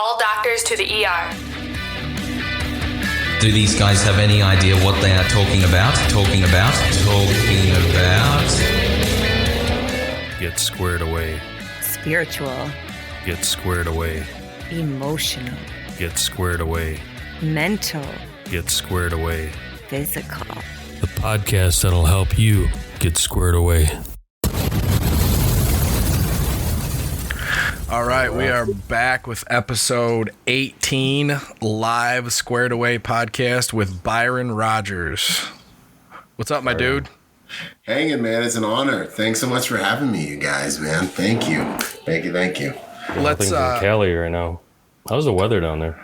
All doctors to the ER. Do these guys have any idea what they are talking about? Get squared away. Spiritual. Get squared away. Emotional. Get squared away. Mental. Get squared away. Physical. The podcast that'll help you get squared away. All right, we are back with episode 18, live Squared Away podcast with Byron Rogers. What's up, my dude? Hanging, man. It's an honor. Thanks so much for having me, you guys, man. Thank you. Let's in Cali right now. How's the weather down there?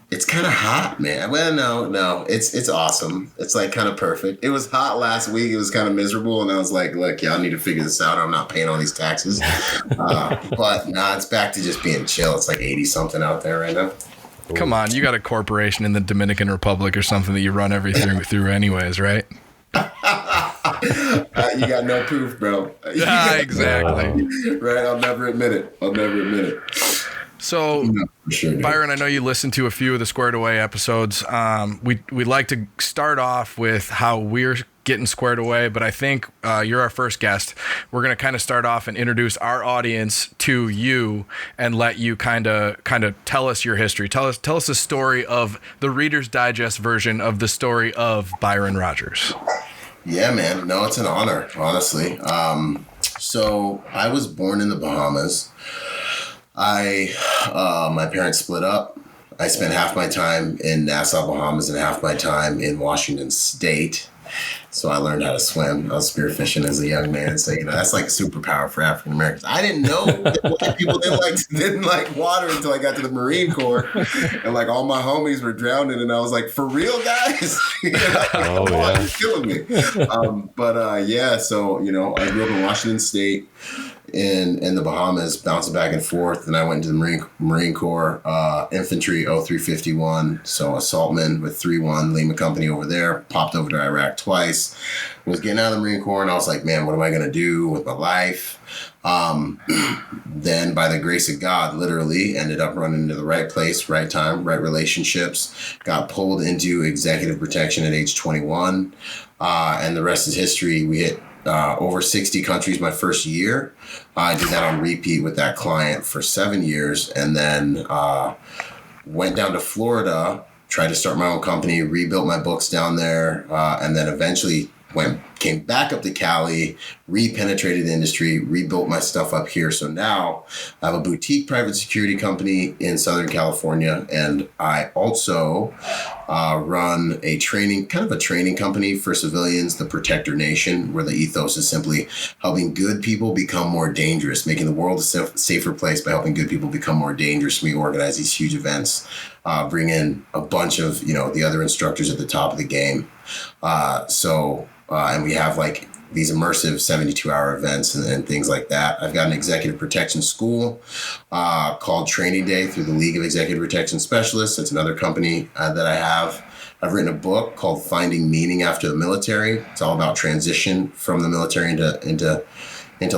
It's kind of hot, man. Well, no. It's awesome. It's like kind of perfect. It was hot last week. It was kind of miserable, and I was like, look, y'all need to figure this out. I'm not paying all these taxes. But it's back to just being chill. It's like 80 something out there right now. Come on, you got a corporation in the Dominican Republic or something that you run everything through anyways, right? You got no proof, bro. Exactly. Right? I'll never admit it. So, No, for sure, dude. Byron, I know you listened to a few of the Squared Away episodes. We'd like to start off with how we're getting squared away, but I think you're our first guest. We're going to kind of start off and introduce our audience to you and let you kind of tell us your history. Tell us the story of the Reader's Digest version of the story of Byron Rogers. Yeah, man. No, it's an honor, honestly. So I was born in the Bahamas. My parents split up. I spent half my time in Nassau, Bahamas, and half my time in Washington State. So I learned how to swim. I was spearfishing as a young man. So, that's like a superpower for African Americans. I didn't know that white people didn't like water until I got to the Marine Corps. And like all my homies were drowning. And I was like, for real, guys? You're killing me. So, I grew up in Washington State. In the Bahamas, bouncing back and forth, and I went into the Marine Corps, infantry 0351, so assaultman with 3-1 Lima Company over there. Popped over to Iraq twice. Was getting out of the Marine Corps, and I was like, man, what am I gonna do with my life? Then, by the grace of God, literally ended up running into the right place, right time, right relationships. Got pulled into executive protection at age 21, and the rest is history. We hit over 60 countries my first year. I did that on repeat with that client for 7 years, and then went down to Florida, tried to start my own company, rebuilt my books down there, and then eventually came back up to Cali, re-penetrated the industry, rebuilt my stuff up here. So now I have a boutique private security company in Southern California, and I also run a training company for civilians, the Protector Nation, where the ethos is simply helping good people become more dangerous, making the world a safer place by helping good people become more dangerous. We organize these huge events, bring in a bunch of, the other instructors at the top of the game. And we have like these immersive 72-hour events and things like that. I've got an executive protection school called Training Day through the League of Executive Protection Specialists. That's another company that I have. I've written a book called Finding Meaning After the Military. It's all about transition from the military into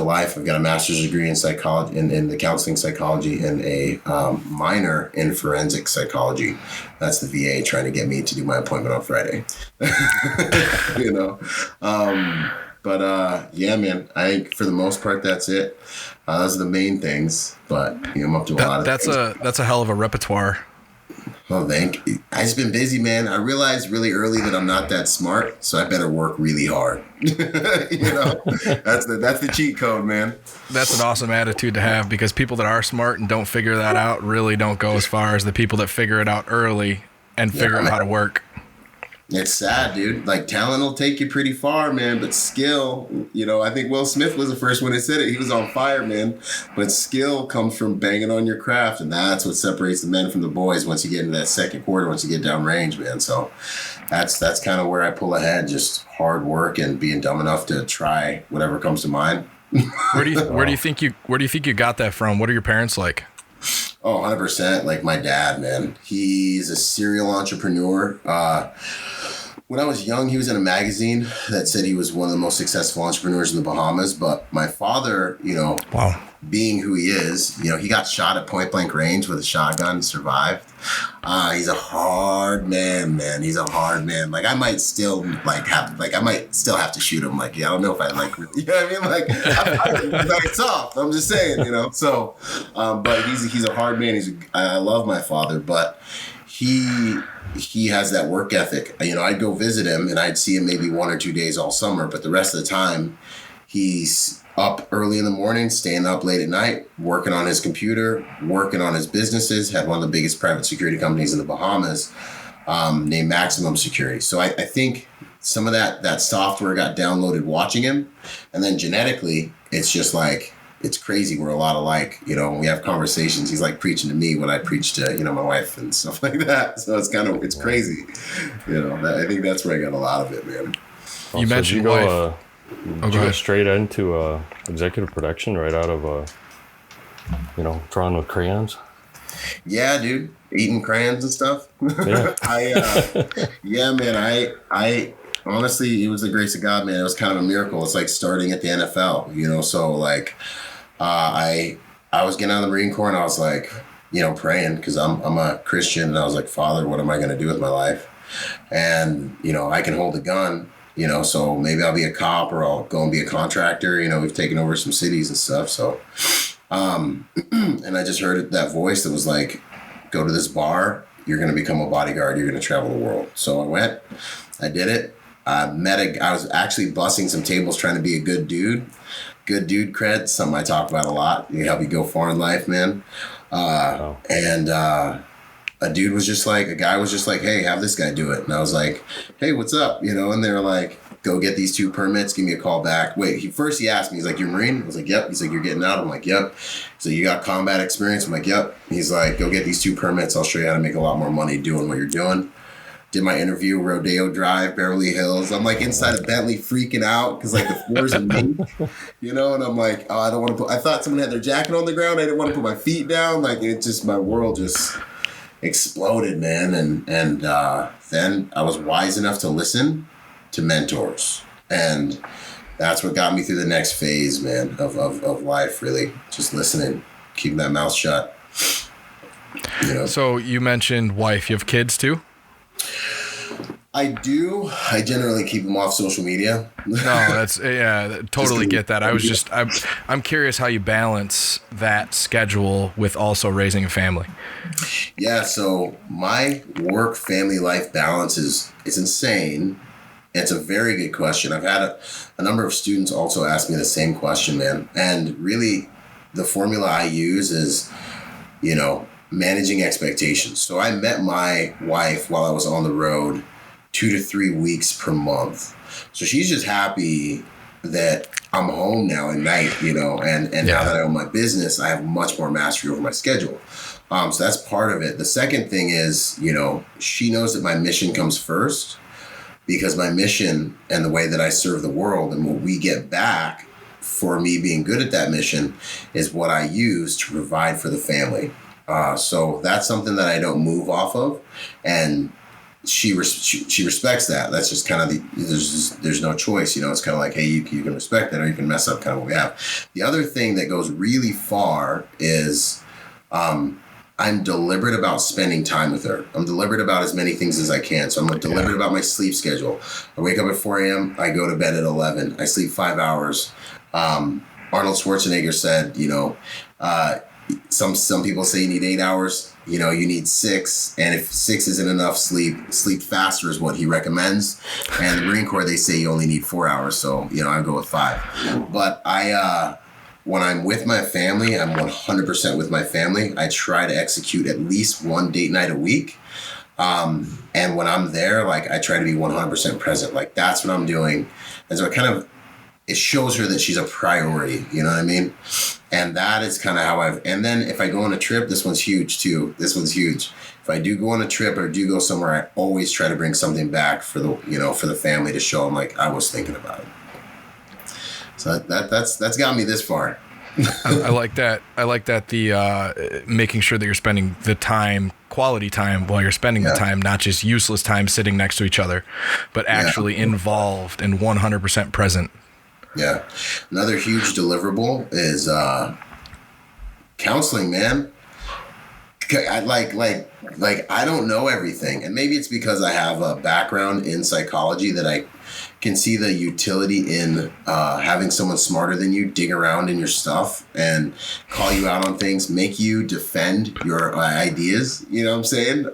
life. I've got a master's degree in psychology, in the counseling psychology, and a minor in forensic psychology. That's the VA trying to get me to do my appointment on Friday. Yeah, man, I think for the most part, that's it. Those are the main things, but I'm up to a lot of things. That's a hell of a repertoire. Oh, thank you. I've just been busy, man. I realized really early that I'm not that smart, so I better work really hard. That's the cheat code, man. That's an awesome attitude to have, because people that are smart and don't figure that out really don't go as far as the people that figure it out early and figure out how to work. It's sad, dude. Like, talent will take you pretty far, man, but skill, I think Will Smith was the first one that said it. He was on fire, man. But skill comes from banging on your craft, and that's what separates the men from the boys once you get into that second quarter, once you get down range, man. So that's kind of where I pull ahead, just hard work and being dumb enough to try whatever comes to mind. Where do you think you got that from? What are your parents like? Oh, 100%. Like my dad, man. He's a serial entrepreneur. When I was young, he was in a magazine that said he was one of the most successful entrepreneurs in the Bahamas. But my father, Wow. being who he is, you know, he got shot at point blank range with a shotgun, survived. He's a hard man. He's a hard man. Like, I might still have to shoot him. Like, yeah, I don't know if I like, you know what I mean? Like, it's soft. I'm just saying, you know. So, but he's a hard man. I love my father, but he has that work ethic. You know, I'd go visit him and I'd see him maybe 1 or 2 days all summer, but the rest of the time he's up early in the morning, staying up late at night, working on his computer, working on his businesses, had one of the biggest private security companies in the Bahamas, named Maximum Security. So I think some of that software got downloaded watching him. And then genetically, it's just like, it's crazy. We're a lot alike. You know, when we have conversations, he's like preaching to me what I preach to, you know, my wife and stuff like that. So it's crazy. You know, I think that's where I got a lot of it, man. You mentioned wife. Did you go straight into executive production right out of, drawing with crayons? Yeah, dude. Eating crayons and stuff. Yeah. I honestly, it was the grace of God, man. It was kind of a miracle. It's like starting at the NFL, you know? So like, I was getting out of the Marine Corps and I was like, you know, praying because I'm a Christian. And I was like, Father, what am I going to do with my life? And, you know, I can hold a gun. You know, so maybe I'll be a cop or I'll go and be a contractor. You know, we've taken over some cities and stuff. So, and I just heard that voice that was like, go to this bar. You're going to become a bodyguard. You're going to travel the world. So I went, I did it. I was actually bussing some tables trying to be a good dude cred. Something I talk about a lot. You help you go far in life, man. And, a guy was just like, hey, have this guy do it. And I was like, hey, what's up? You know, and they're like, go get these 2 permits. Give me a call back. Wait, he asked me, he's like, you're Marine? I was like, yep. He's like, you're getting out? I'm like, yep. So you got combat experience? I'm like, yep. He's like, go get these 2 permits. I'll show you how to make a lot more money doing what you're doing. Did my interview, Rodeo Drive, Beverly Hills. I'm like inside a Bentley freaking out because like the floors are made, you know, and I'm like, oh, I don't want to I thought someone had their jacket on the ground. I didn't want to put my feet down. Like my world just exploded, man. And then I was wise enough to listen to mentors, and that's what got me through the next phase, man, of life. Really, just listening, keeping that mouth shut. You know. So you mentioned wife. You have kids too? I do. I generally keep them off social media. No, that's totally get that. I'm curious how you balance that schedule with also raising a family. Yeah, so my work family life balance is insane. It's a very good question. I've had a number of students also ask me the same question, man. And really the formula I use is, you know, managing expectations. So I met my wife while I was on the road 2 to 3 weeks per month. So she's just happy that I'm home now at night, you know, and now that I own my business, I have much more mastery over my schedule. So that's part of it. The second thing is, you know, she knows that my mission comes first, because my mission and the way that I serve the world and what we get back for me being good at that mission is what I use to provide for the family. So that's something that I don't move off of, and she respects that. That's just kind of there's no choice, you know. It's kind of like, hey, you can respect that or you can mess up kind of what we have. The other thing that goes really far is I'm deliberate about spending time with her. I'm deliberate about as many things as I can. So I'm deliberate about my sleep schedule. I wake up at 4 a.m. I go to bed at 11. I sleep 5 hours. Arnold Schwarzenegger said, you know, some people say you need 8 hours. You know, you need 6. And if 6 isn't enough, sleep faster is what he recommends. And the Marine Corps, they say you only need 4 hours. So, you know, I go with 5. But when I'm with my family, I'm 100% with my family. I try to execute at least one date night a week. And when I'm there, like, I try to be 100% present. Like, that's what I'm doing. And so it shows her that she's a priority. You know what I mean? And that is kind of how and then if I go on a trip, this one's huge too. This one's huge. If I do go on a trip or do go somewhere, I always try to bring something back for the family to show them, like, I was thinking about it. So that's got me this far. I like that. I like that the making sure that you're spending the time, quality time, while you're spending the time, not just useless time sitting next to each other, but actually involved and 100% present. Yeah. Another huge deliverable is counseling, man. I I don't know everything, and maybe it's because I have a background in psychology that I can see the utility in having someone smarter than you dig around in your stuff and call you out on things, make you defend your ideas. You know what I'm saying?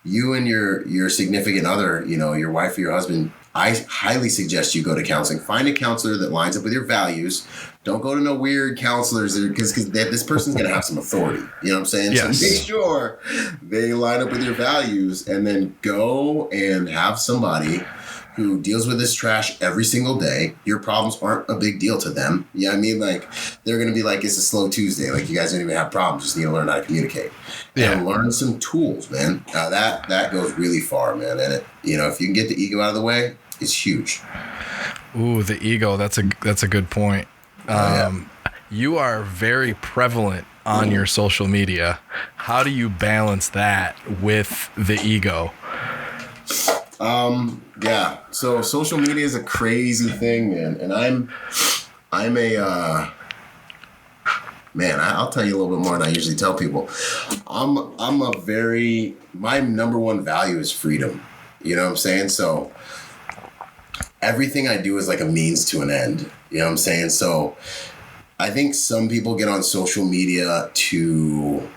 You and your significant other, you know, your wife or your husband, I highly suggest you go to counseling. Find a counselor that lines up with your values. Don't go to no weird counselors because this person's going to have some authority. You know what I'm saying? Yes. So make sure they line up with your values, and then go and have somebody who deals with this trash every single day. Your problems aren't a big deal to them. You know what I mean? Like, they're going to be like, it's a slow Tuesday. Like, you guys don't even have problems. Just need to learn how to communicate. Yeah. And learn some tools, man. That goes really far, man. And if you can get the ego out of the way, it's huge. Ooh, the ego. That's a good point. You are very prevalent on your social media. How do you balance that with the ego? Yeah. So social media is a crazy thing, man. And I'm a man, I'll tell you a little bit more than I usually tell people. My number one value is freedom. You know what I'm saying? So everything I do is like a means to an end. You know what I'm saying? So I think some people get on social media to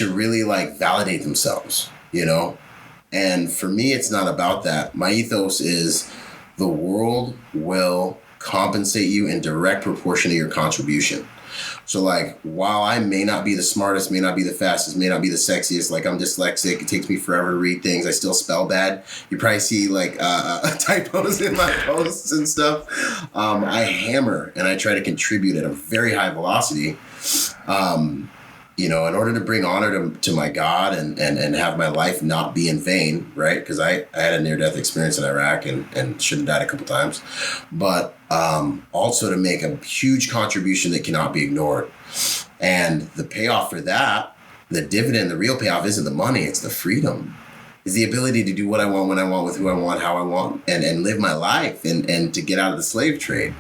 really like validate themselves, you know? And for me, it's not about that. My ethos is the world will compensate you in direct proportion to your contribution. So like, while I may not be the smartest, may not be the fastest, may not be the sexiest, like I'm dyslexic, it takes me forever to read things, I still spell bad. You probably see like typos in my posts and stuff. I hammer and I try to contribute at a very high velocity. In order to bring honor to my God and have my life not be in vain, right? Because I had a near-death experience in Iraq and should have died a couple times. But also to make a huge contribution that cannot be ignored. And the payoff for that, the dividend, the real payoff isn't the money, it's the freedom. It's the ability to do what I want, when I want, with who I want, how I want, and live my life and to get out of the slave trade.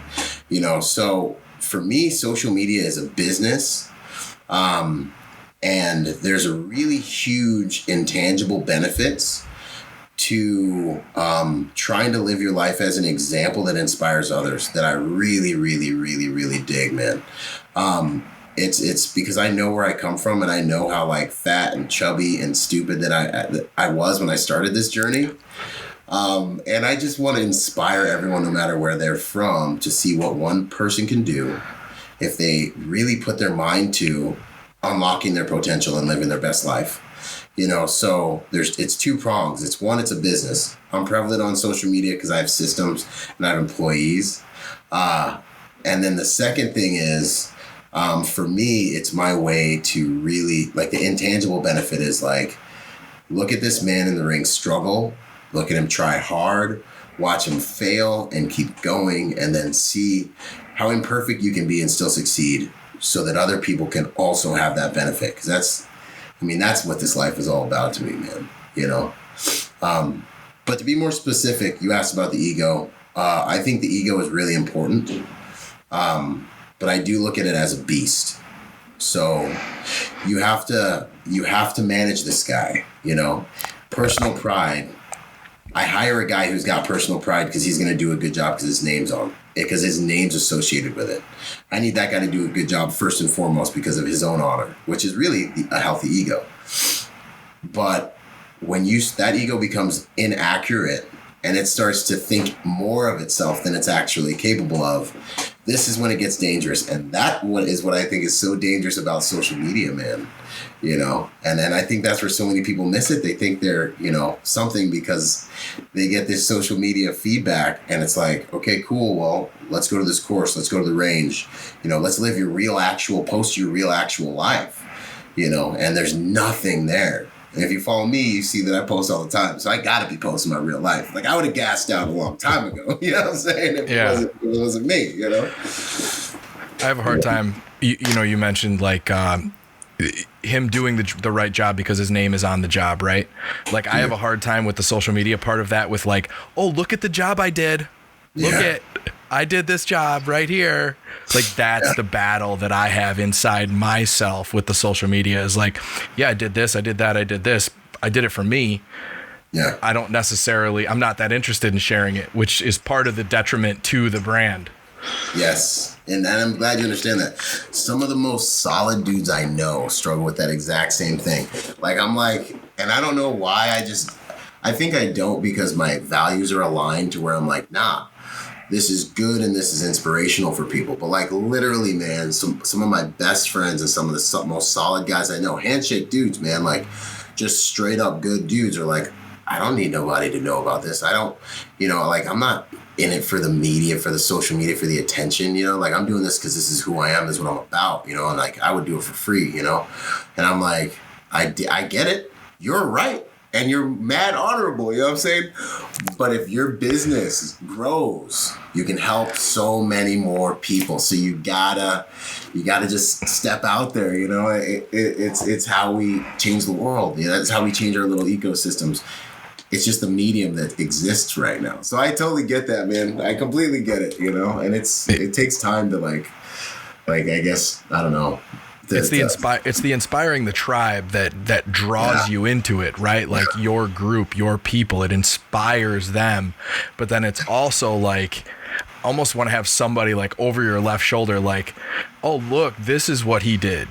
You know, so for me, social media is a business. And there's a really huge intangible benefits to trying to live your life as an example that inspires others that I really, really, really, really dig, man. It's because I know where I come from and I know how like fat and chubby and stupid that I was when I started this journey. And I just want to inspire everyone, no matter where they're from, to see what one person can do if they really put their mind to unlocking their potential and living their best life. You know, so it's two prongs. It's one, it's a business. I'm prevalent on social media because I have systems and I have employees. And then the second thing is, for me, it's my way to really, like, the intangible benefit is like, look at this man in the ring struggle, look at him try hard, watch him fail and keep going, and then see how imperfect you can be and still succeed, so that other people can also have that benefit. Because that's what this life is all about to me, man, you know? But to be more specific, you asked about the ego. I think the ego is really important. But I do look at it as a beast. So you have to manage this guy, you know? Personal pride. I hire a guy who's got personal pride because he's going to do a good job because his name's on it, because his name's associated with it. I need that guy to do a good job first and foremost because of his own honor, which is really a healthy ego. But when that ego becomes inaccurate and it starts to think more of itself than it's actually capable of, this is when it gets dangerous. And that is what I think is so dangerous about social media, man. You know, and I think that's where so many people miss it. They think they're, you know, something because they get this social media feedback, and it's like, okay, cool. Well, let's go to this course. Let's go to the range. You know, let's live your real post your real actual life, you know, and there's nothing there. And if you follow me, you see that I post all the time. So I got to be posting my real life. Like, I would have gassed out a long time ago. You know what I'm saying? If it wasn't me, you know? I have a hard time. You mentioned like him doing the right job because his name is on the job, right? Like, I have a hard time with the social media part of that, with like, oh, look at the job I did. Look at I did this job right here. Like, that's the battle that I have inside myself with the social media is like, yeah, I did this, I did that, I did this. I did it for me. Yeah. I'm not that interested in sharing it, which is part of the detriment to the brand. Yes. And I'm glad you understand that. Some of the most solid dudes I know struggle with that exact same thing. Like, I'm like, and I don't know why, I think I don't because my values are aligned to where I'm like, nah, this is good and this is inspirational for people. But like literally, man, some of my best friends and some of the most solid guys I know, handshake dudes, man, like just straight up good dudes are like, I don't need nobody to know about this. I don't, like I'm not in it for the media, for the social media, for the attention, like I'm doing this because this is who I am, this is what I'm about, and like I would do it for free, and I'm like, I get it. You're right. And you're mad honorable, you know what I'm saying? But if your business grows, you can help so many more people. So you gotta just step out there, It's how we change the world. That's how we change our little ecosystems. It's just the medium that exists right now. So I totally get that, man. I completely get it, And it takes time to like I guess, I don't know. It's the inspiring the tribe that draws you into it, right? Like your group, your people, it inspires them. But then it's also like almost want to have somebody like over your left shoulder, like, oh, look, this is what he did.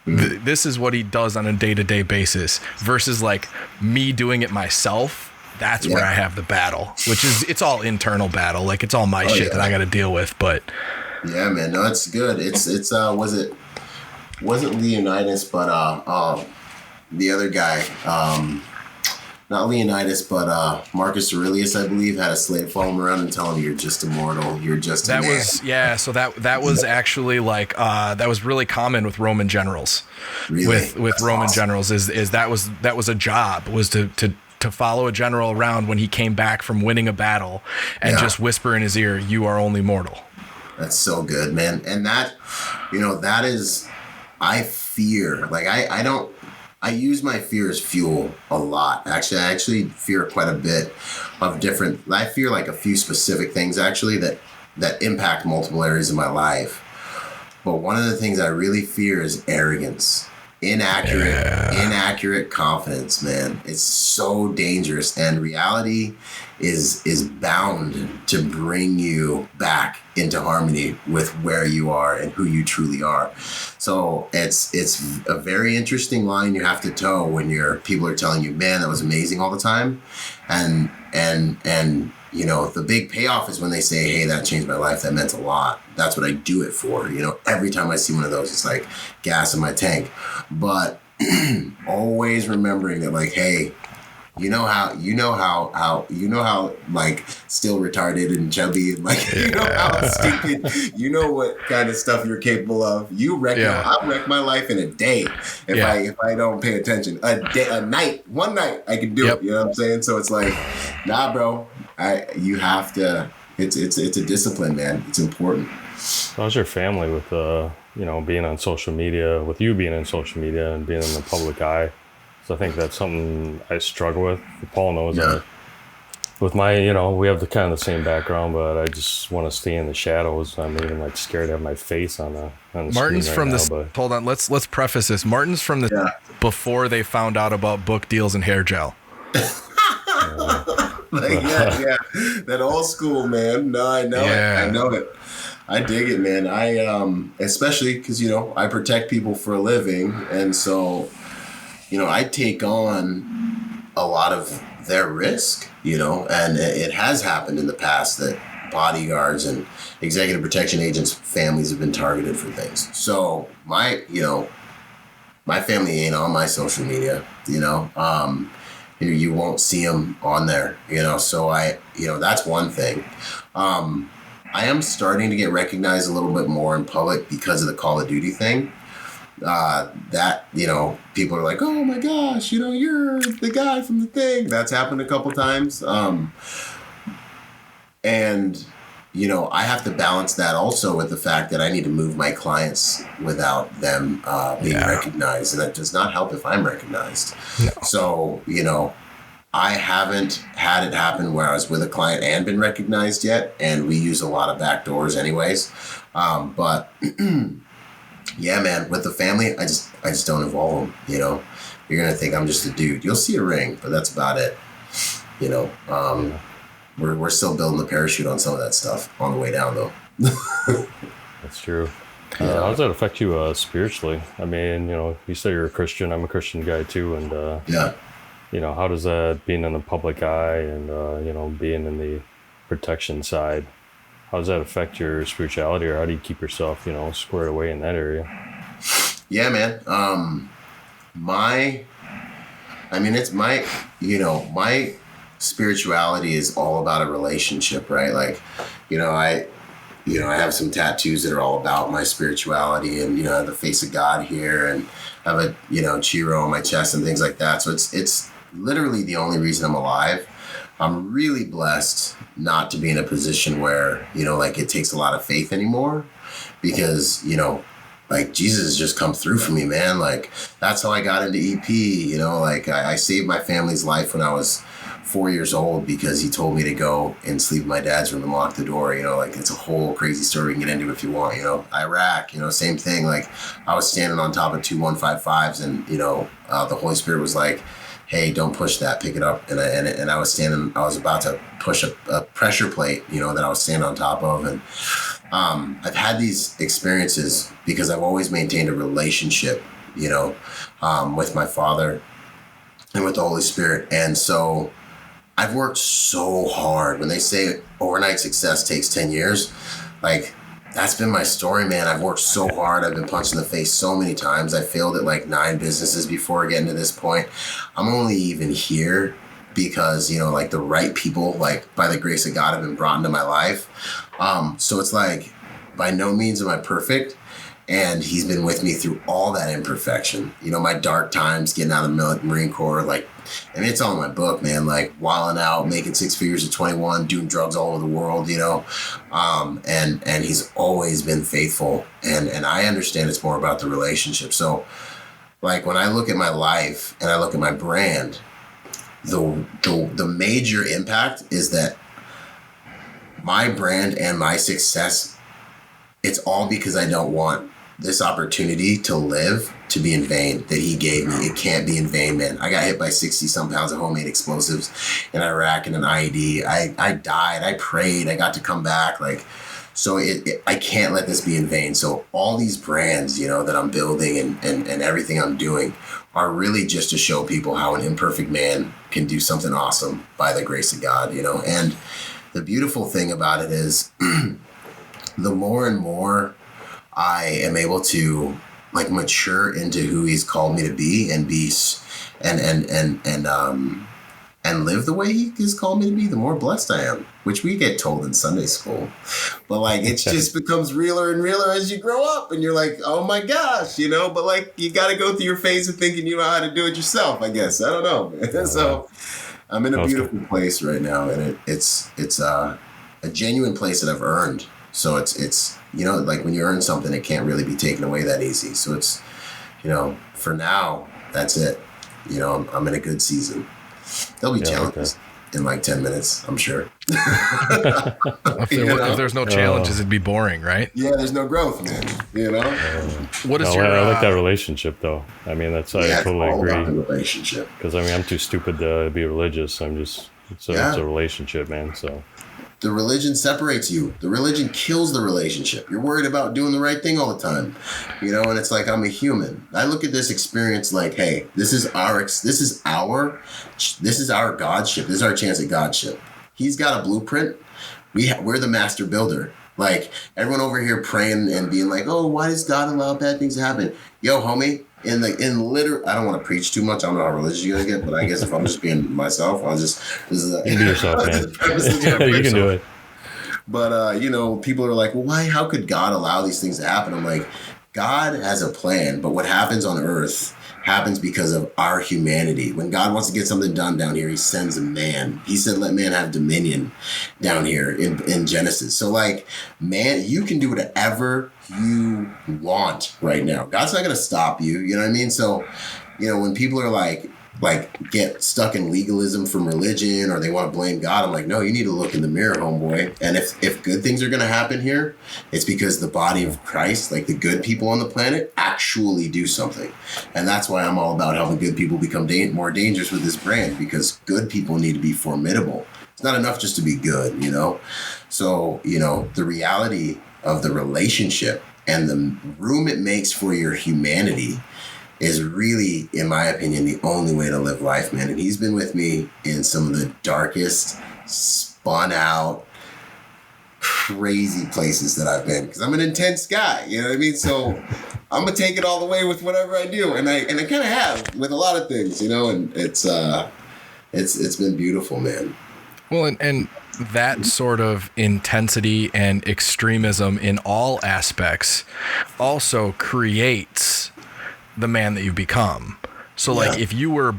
This is what he does on a day-to-day basis versus like me doing it myself. That's where I have the battle, which is, it's all internal battle. Like it's all my shit that I got to deal with. But yeah, man, no, it's good. It's wasn't Leonidas, but the other guy, not Leonidas, but Marcus Aurelius, I believe, had a slave follow him around and tell him, "You're just immortal. You're just a man." So that was actually like that was really common with Roman generals. Really? With Roman generals is that was a job, was to follow a general around when he came back from winning a battle and just whisper in his ear, "You are only mortal." That's so good, man. And that, that is. I fear, like I use my fear as fuel a lot. Actually, I fear quite a bit of I fear like a few specific things actually that impact multiple areas of my life. But one of the things I really fear is arrogance, inaccurate confidence, man. It's so dangerous, and reality is bound to bring you back into harmony with where you are and who you truly are. So it's a very interesting line you have to toe when people are telling you, man, that was amazing all the time. And the big payoff is when they say, hey, that changed my life. That meant a lot. That's what I do it for. Every time I see one of those, it's like gas in my tank. But always remembering that, like, hey, you know how like still retarded and chubby and like how stupid, what kind of stuff you're capable of. I'll wreck my life in a day if I don't pay attention. One night I can do it. You know what I'm saying? So it's like, nah, bro. You have to. It's a discipline, man. It's important. How's your family with being on social media? With you being in social media and being in the public eye? So I think that's something I struggle with. Paul knows that. With my, we have the kind of the same background, but I just want to stay in the shadows. I'm even like scared to have my face on the Martin's screen from right this. now, but... Hold on, let's preface this. Martin's from the before they found out about book deals and hair gel. That old school, man. No, I know it. I know it. I dig it, man. I especially because I protect people for a living, and so I take on a lot of their risk, and it has happened in the past that bodyguards and executive protection agents' families have been targeted for things. So my family ain't on my social media, you won't see them on there, so that's one thing. I am starting to get recognized a little bit more in public because of the Call of Duty thing. People are like, oh my gosh, you're the guy from the thing. That's happened a couple times. And I have to balance that also with the fact that I need to move my clients without them being recognized. And that does not help if I'm recognized. No. So, I haven't had it happen where I was with a client and been recognized yet, and we use a lot of back doors anyways. But yeah, man, with the family, I just don't involve them. You know, you're gonna think I'm just a dude. You'll see a ring, but that's about it. You know, we're still building the parachute on some of that stuff on the way down, though. That's true. How does that affect you spiritually? I mean, you know, you say you're a Christian. I'm a Christian guy too, and Yeah. you know, how does that, being in the public eye and you know, being in the protection side, how does that affect your spirituality, or how do you keep yourself, you know, squared away in that area? Yeah, man. It's my, you know, my spirituality is all about a relationship, right? Like, I have some tattoos that are all about my spirituality, and, you know, I have the face of God here, and I have a, you know, Chiro on my chest and things like that. So it's literally the only reason I'm alive. I'm really blessed not to be in a position where, you know, like, it takes a lot of faith anymore, because, you know, like, Jesus has just come through for me, man. Like, that's how I got into EP, you know, like, I saved my family's life when I was 4 years old because he told me to go and sleep in my dad's room and lock the door. You know, like, it's a whole crazy story we can get into if you want. You know, Iraq, you know, same thing. Like, I was standing on top of 2 155s, and, you know, the Holy Spirit was like, hey, don't push that, pick it up. And I was about to push a pressure plate, you know, that I was standing on top of. And I've had these experiences because I've always maintained a relationship, you know, with my Father and with the Holy Spirit. And so I've worked so hard. When they say overnight success takes 10 years, like, that's been my story, man. I've worked so hard. I've been punched in the face so many times. I failed at like 9 businesses before getting to this point. I'm only even here because, you know, like, the right people, like, by the grace of God, have been brought into my life. So it's like, by no means am I perfect. And he's been with me through all that imperfection. You know, my dark times, getting out of the Marine Corps, like, I mean, it's all in my book, man, like, wilding out, making 6 figures at 21, doing drugs all over the world, you know. And he's always been faithful. And I understand it's more about the relationship. like when I look at my life and I look at my brand, the major impact is that my brand and my success, it's all because I don't want this opportunity to live to be in vain that he gave me. It can't be in vain, man. I got hit by 60 some pounds of homemade explosives in Iraq and an IED. I died. I prayed. I got to come back. Like, so I can't let this be in vain. So all these brands, you know, that I'm building and everything I'm doing are really just to show people how an imperfect man can do something awesome by the grace of God, you know. And the beautiful thing about it is the more and more I am able to like mature into who he's called me to be and be and live the way he has called me to be, the more blessed I am, which we get told in Sunday school. But like, it just becomes realer and realer as you grow up, and you're like, oh my gosh, you know, but like, you got to go through your phase of thinking you know how to do it yourself, I guess. I don't know. So I'm in a beautiful place right now, and it's a genuine place that I've earned. So it's, you know, like when you earn something, it can't really be taken away that easy. So it's, you know, for now, that's it. You know, I'm in a good season. There'll be challenges in like 10 minutes, I'm sure. If there's no challenges, it'd be boring, right? Yeah, there's no growth, man. You know? What is I like that relationship, though. I mean, I totally all agree. about the relationship. Because, I mean, I'm too stupid to be religious. It's a relationship, man. So the religion separates you. The religion kills the relationship. You're worried about doing the right thing all the time, you know. And it's like, I'm a human. I look at this experience like, hey, this is our godship. This is our chance at godship. He's got a blueprint. We're the master builder. Like, everyone over here praying and being like, oh, why does God allow bad things to happen? Yo, homie. I don't want to preach too much. I don't know how religious you're gonna get, but I guess if I'm just being myself, you can be yourself, man. You can do it. But you know, people are like, well, how could God allow these things to happen? I'm like, God has a plan, but what happens on earth happens because of our humanity. When God wants to get something done down here, he sends a man. He said, let man have dominion down here in Genesis. So like, man, you can do whatever you want right now. God's not going to stop you. You know what I mean? So, you know, when people are like, like get stuck in legalism from religion, or they want to blame God. I'm like, no, you need to look in the mirror, homeboy. And if good things are going to happen here, it's because the body of Christ, like the good people on the planet, actually do something. And that's why I'm all about helping good people become more dangerous with this brand, because good people need to be formidable. It's not enough just to be good, you know? So, you know, the reality of the relationship and the room it makes for your humanity is really, in my opinion, the only way to live life, man. And he's been with me in some of the darkest, spun out, crazy places that I've been, because I'm an intense guy, you know what I mean? So I'm gonna take it all the way with whatever I do, and I kind of have with a lot of things, you know. And it's been beautiful, man. Well, and that sort of intensity and extremism in all aspects also creates the man that you become. So like if you were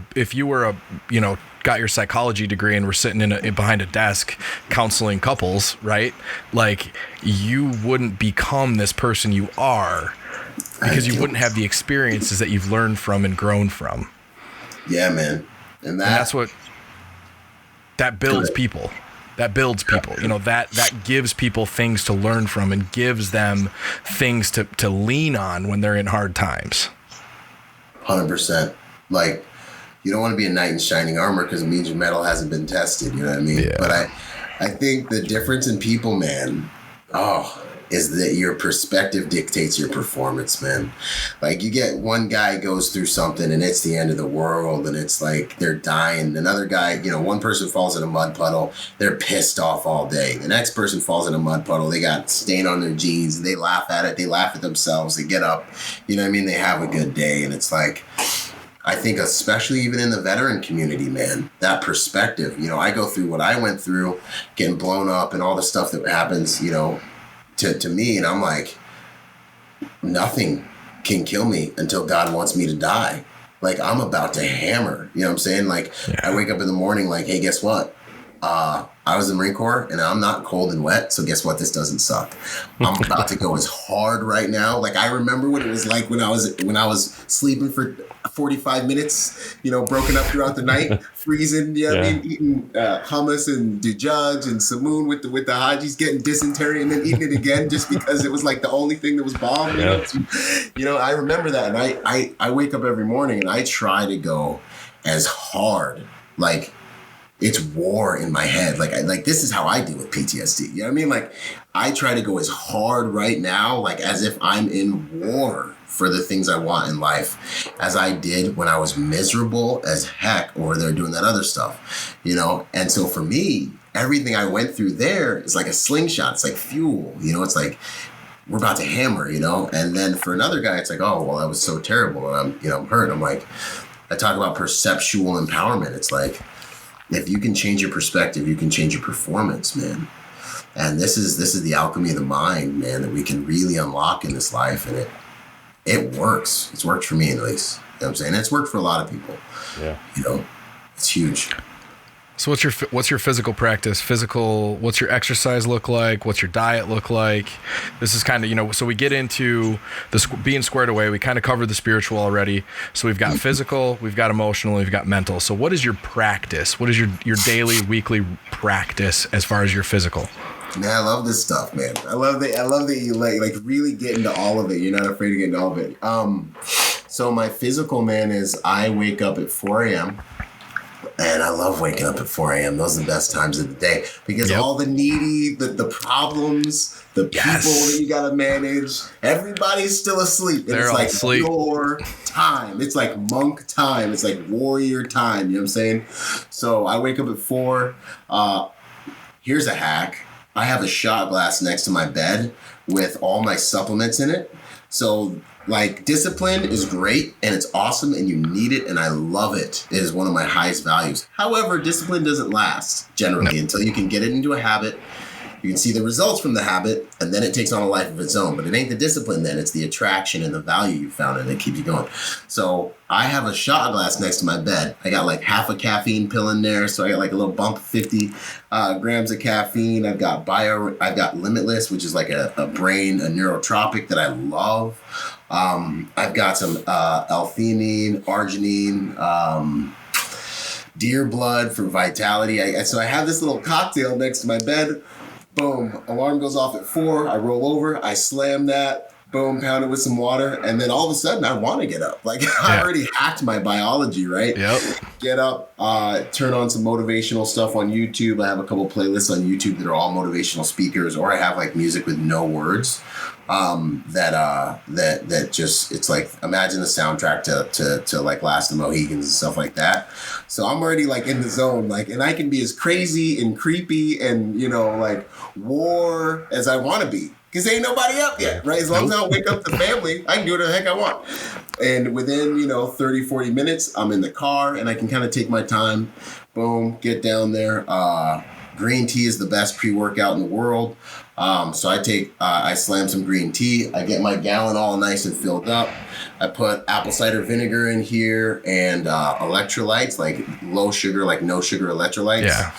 a, you know, got your psychology degree and were sitting behind a desk counseling couples, right? Like you wouldn't become this person you are, because you wouldn't have the experiences that you've learned from and grown from. Yeah, man. And that's what that builds people. That builds people, you know, that gives people things to learn from and gives them things to lean on when they're in hard times. 100%. Like, you don't want to be a knight in shining armor, because it means your metal hasn't been tested, you know what I mean? Yeah. But I think the difference in people, man, is that your perspective dictates your performance, man. Like, you get one guy goes through something and it's the end of the world and it's like they're dying. Another guy, you know, one person falls in a mud puddle, they're pissed off all day. The next person falls in a mud puddle, they got stain on their jeans, they laugh at it, they laugh at themselves, they get up, you know what I mean? They have a good day. And it's like, I think especially even in the veteran community, man, that perspective, you know, I go through what I went through, getting blown up and all the stuff that happens, you know, to me, and I'm like, nothing can kill me until God wants me to die. Like, I'm about to hammer, you know what I'm saying? Like, I wake up in the morning like, hey, guess what? I was in the Marine Corps and I'm not cold and wet, so guess what? This doesn't suck. I'm about to go as hard right now. Like, I remember what it was like when I was sleeping for 45 minutes, you know, broken up throughout the night, freezing, you know what I mean? Eating hummus and dujudge and samoon with the Hajis, getting dysentery and then eating it again just because it was like the only thing that was bomb. You know, I remember that. And I wake up every morning and I try to go as hard, like, it's war in my head. Like this is how I deal with PTSD. You know what I mean? Like, I try to go as hard right now, like as if I'm in war for the things I want in life, as I did when I was miserable as heck over there doing that other stuff, you know? And so for me, everything I went through there is like a slingshot. It's like fuel, you know? It's like, we're about to hammer, you know? And then for another guy, it's like, oh, well, that was so terrible. And I'm hurt. I'm like, I talk about perceptual empowerment. It's like, if you can change your perspective, you can change your performance, man. And this is the alchemy of the mind, man, that we can really unlock in this life. And it works. It's worked for me, at least. You know what I'm saying? It's worked for a lot of people. Yeah. You know, it's huge. So what's your physical practice? What's your exercise look like? What's your diet look like? This is kind of, you know, so we get into being squared away. We kind of covered the spiritual already. So we've got physical, we've got emotional, we've got mental. So what is your practice? What is your daily, weekly practice as far as your physical? Man, I love this stuff, man. I love that you like really get into all of it. You're not afraid to get into all of it. So my physical, man, is I wake up at 4 a.m. And I love waking up at 4 a.m. Those are the best times of the day, because all the needy, the problems, the people that you got to manage, everybody's still asleep. And They're it's all like asleep. your time. It's like monk time. It's like warrior time. You know what I'm saying? So I wake up at 4. Here's a hack. I have a shot glass next to my bed with all my supplements in it. So, like, discipline is great and it's awesome and you need it and I love it. It is one of my highest values. However, discipline doesn't last generally until you can get it into a habit. You can see the results from the habit and then it takes on a life of its own. But it ain't the discipline then, it's the attraction and the value you found in it that keeps you going. So I have a shot glass next to my bed. I got like half a caffeine pill in there. So I got like a little bump of 50 grams of caffeine. I've got Limitless, which is like a neurotropic that I love. I've got some L-theanine, arginine, deer blood for vitality. So I have this little cocktail next to my bed. Boom, alarm goes off at 4. I roll over, I slam that. Boom, pound it with some water, and then all of a sudden I want to get up. Like I already hacked my biology, right? Yep. Get up, turn on some motivational stuff on YouTube. I have a couple playlists on YouTube that are all motivational speakers, or I have like music with no words. That just, it's like, imagine the soundtrack to like Last of the Mohicans and stuff like that. So I'm already like in the zone, like, and I can be as crazy and creepy and, you know, like war as I want to be. Because ain't nobody up yet, right? As long as I don't wake up the family, I can do whatever the heck I want. And within, 30, 40 minutes, I'm in the car and I can kind of take my time. Boom, get down there. Green tea is the best pre-workout in the world. So I slam some green tea. I get my gallon all nice and filled up. I put apple cider vinegar in here and electrolytes, like low sugar, like no sugar electrolytes. Yeah.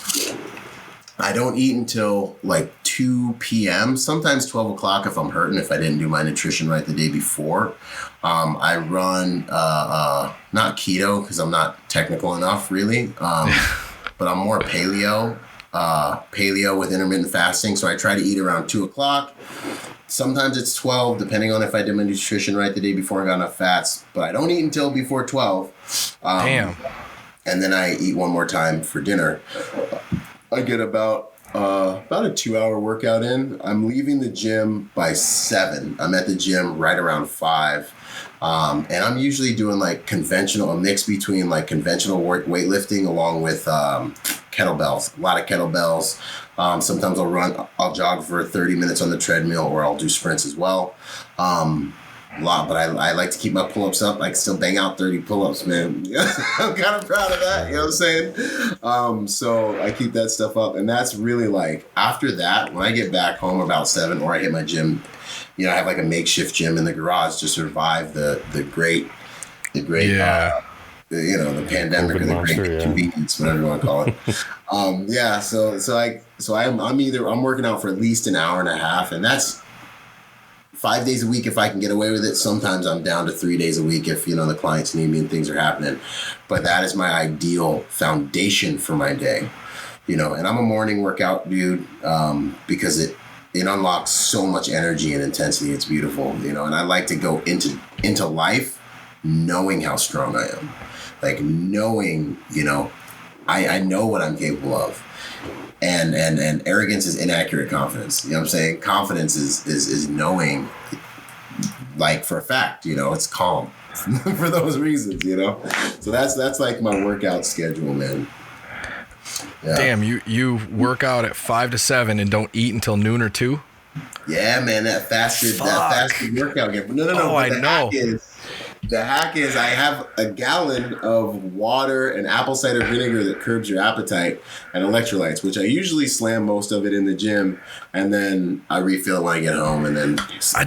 I don't eat until like 2 p.m., sometimes 12 o'clock if I'm hurting, if I didn't do my nutrition right the day before. I run, not keto because I'm not technical enough really, but I'm more paleo with intermittent fasting. So I try to eat around 2 o'clock. Sometimes it's 12, depending on if I did my nutrition right the day before I got enough fats, but I don't eat until before 12. Damn. And then I eat one more time for dinner. I get about a 2-hour workout in. I'm leaving the gym by 7. I'm at the gym right around 5. And I'm usually doing like a mix between like conventional weightlifting along with kettlebells, a lot of kettlebells. Sometimes I'll jog for 30 minutes on the treadmill, or I'll do sprints as well. But I like to keep my pull-ups up. I can still bang out 30 pull-ups, man. I'm kind of proud of that, you know what I'm saying? So I keep that stuff up. And that's really like, after that, when I get back home about 7, or I hit my gym, I have like a makeshift gym in the garage to survive the great, the pandemic, or the great convenience, whatever you want to call it. I'm working out for at least an hour and a half, and that's 5 days a week if I can get away with it. Sometimes I'm down to 3 days a week if, the clients need me and things are happening. But that is my ideal foundation for my day, and I'm a morning workout dude because it unlocks so much energy and intensity. It's beautiful, and I like to go into life knowing how strong I am, like knowing, I know what I'm capable of. And arrogance is inaccurate confidence. You know what I'm saying? Confidence is knowing, like for a fact, it's calm for those reasons, So that's like my workout schedule, man. Yeah. Damn, you work out at 5 to 7 and don't eat until noon or 2? Yeah, man, that fasted workout game. No. Oh, I know. The hack is I have a gallon of water and apple cider vinegar that curbs your appetite and electrolytes, which I usually slam most of it in the gym, and then I refill it when I get home. And then I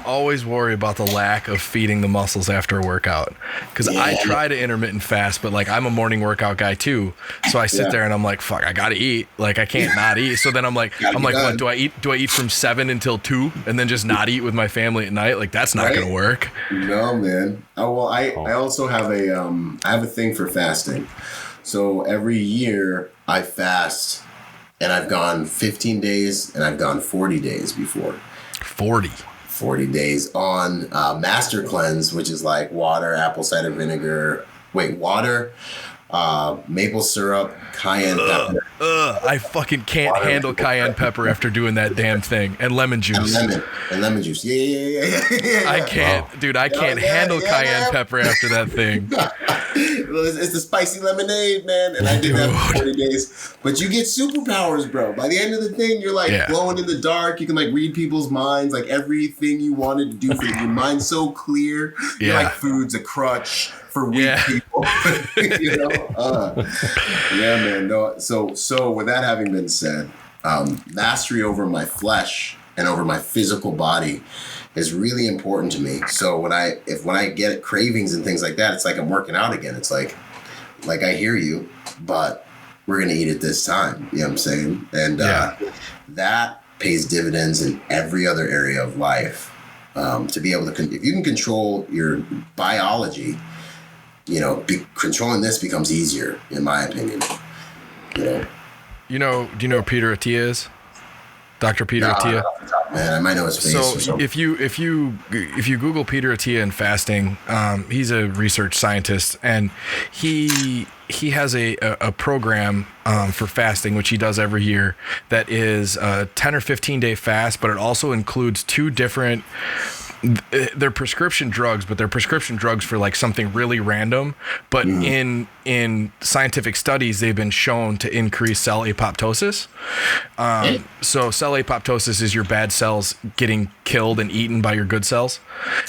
always worry about the lack of feeding the muscles after a workout, because I try to intermittent fast, but like I'm a morning workout guy too, so I sit there and I'm like, fuck, I gotta eat. Like I can't not eat. So then I'm like, what do I eat? Do I eat from 7 until 2 and then just not eat with my family at night? Like that's not gonna work. No, man. I also have I have a thing for fasting. So every year I fast, and I've gone 15 days and I've gone 40 days before. 40 days on Master Cleanse, which is like water, apple cider vinegar, maple syrup, cayenne pepper. I fucking can't handle cayenne pepper after doing that damn thing. And lemon juice. And lemon juice. Yeah. I can't, dude. I can't handle cayenne pepper after that thing. It's the spicy lemonade, man. And I did that for 40 days. But you get superpowers, bro. By the end of the thing, you're like glowing in the dark. You can like read people's minds, like everything you wanted to do for your mind's so clear. You're like, food's a crutch for weak people. Man. No. So with that having been said, mastery over my flesh and over my physical body is really important to me. So when I get cravings and things like that, it's like I'm working out again. It's like I hear you, but we're gonna eat it this time. You know what I'm saying? And that pays dividends in every other area of life. To be able to, if you can control your biology, controlling this becomes easier, in my opinion. Do you know who Peter Attia is? Dr. Peter Attia? Man, I might know his face or So something. if you Google Peter Attia and fasting, he's a research scientist, and he has a program for fasting, which he does every year, that is a 10 or 15 day fast, but it also includes two different. They're prescription drugs, but they're prescription drugs for like something really random. But in scientific studies, they've been shown to increase cell apoptosis. So cell apoptosis is your bad cells getting killed and eaten by your good cells.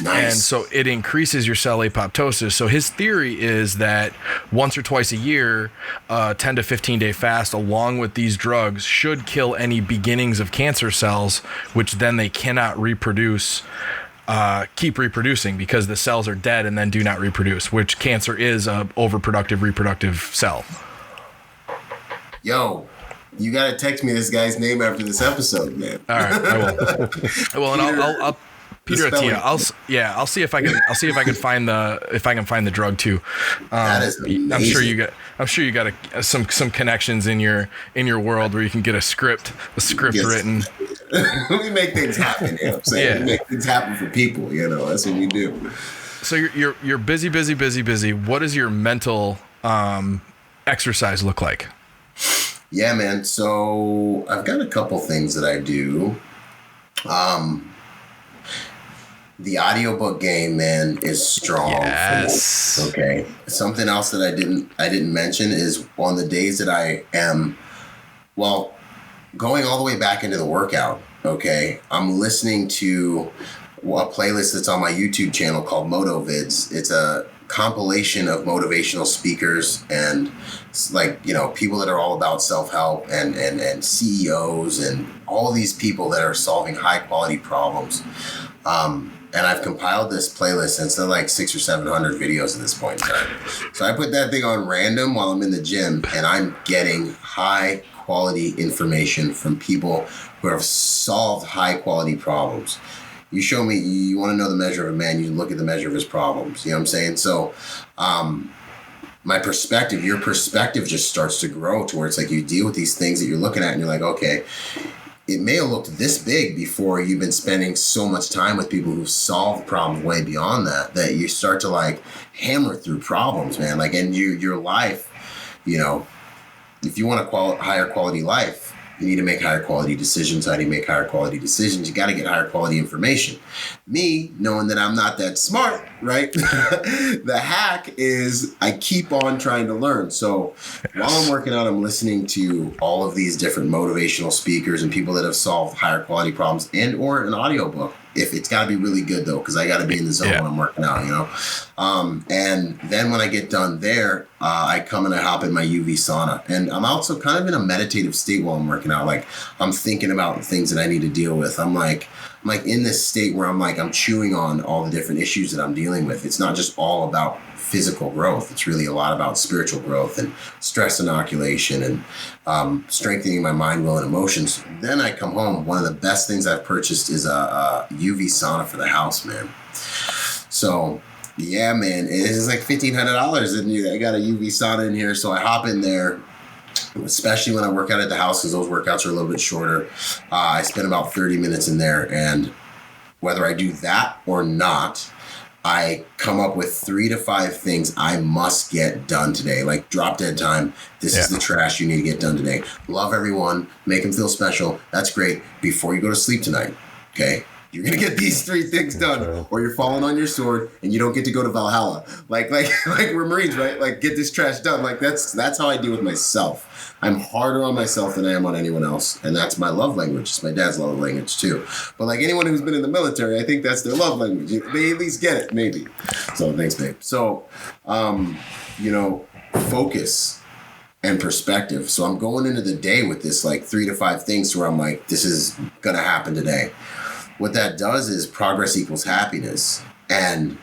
Nice. And so it increases your cell apoptosis. So his theory is that once or twice a year, 10 to 15 day fast along with these drugs should kill any beginnings of cancer cells, which then they cannot reproduce. Keep reproducing because the cells are dead and then do not reproduce, which cancer is a overproductive reproductive cell. Yo, you gotta text me this guy's name after this episode, man. All right, I will. Well, and I'll Peter spelling. Attia. I'll see if I can find the drug too. That is amazing. I'm sure you got some connections in your world where you can get a script Yes. written. We make things happen, you know what I'm saying? Yeah. We make things happen for people, that's what we do. So you're busy. What does your mental exercise look like? Yeah, man. So I've got a couple things that I do. The audiobook game, man, is strong. Yes. For me. Okay. Something else that I didn't mention is on the days that I am, going all the way back into the workout. Okay, I'm listening to a playlist that's on my YouTube channel called MotoVids. It's a compilation of motivational speakers and people that are all about self-help and CEOs and all these people that are solving high quality problems. And I've compiled this playlist, and it's like 600 or 700 videos at this point in time. So I put that thing on random while I'm in the gym, and I'm getting high quality information from people who have solved high quality problems. You show me, you want to know the measure of a man, you look at the measure of his problems. You know what I'm saying? So my perspective, your perspective just starts to grow to where it's like you deal with these things that you're looking at and you're like, okay, it may have looked this big before you've been spending so much time with people who've solved problems way beyond that you start to like hammer through problems, man. Like, and your life, if you want a higher quality life, you need to make higher quality decisions. How do you make higher quality decisions? You got to get higher quality information. Me, knowing that I'm not that smart, right? The hack is I keep on trying to learn. So while I'm working out, I'm listening to all of these different motivational speakers and people that have solved higher quality problems and or an audiobook. If it's got to be really good though, because I got to be in the zone when I'm working out, and then when I get done there, I come and I hop in my UV sauna, and I'm also kind of in a meditative state while I'm working out. Like I'm thinking about things that I need to deal with. I'm like in this state where I'm chewing on all the different issues that I'm dealing with. It's not just all about physical growth. It's really a lot about spiritual growth and stress inoculation and strengthening my mind, will, and emotions. Then I come home. One of the best things I've purchased is a UV sauna for the house, man. So yeah, man, it is like $1,500, and I got a UV sauna in here. So I hop in there, especially when I work out at the house, because those workouts are a little bit shorter. I spend about 30 minutes in there, and whether I do that or not, I come up with 3 to 5 things I must get done today. Like drop dead time. This is the trash you need to get done today. Love everyone. Make them feel special. That's great. Before you go to sleep tonight, okay? You're going to get these 3 things done, or you're falling on your sword and you don't get to go to Valhalla. Like we're Marines, right? Like get this trash done. Like that's how I deal with myself. I'm harder on myself than I am on anyone else. And that's my love language. It's my dad's love language too. But like anyone who's been in the military, I think that's their love language. They at least get it, maybe. So thanks, babe. So, focus and perspective. So I'm going into the day with this like 3 to 5 things where I'm like, this is going to happen today. What that does is progress equals happiness. And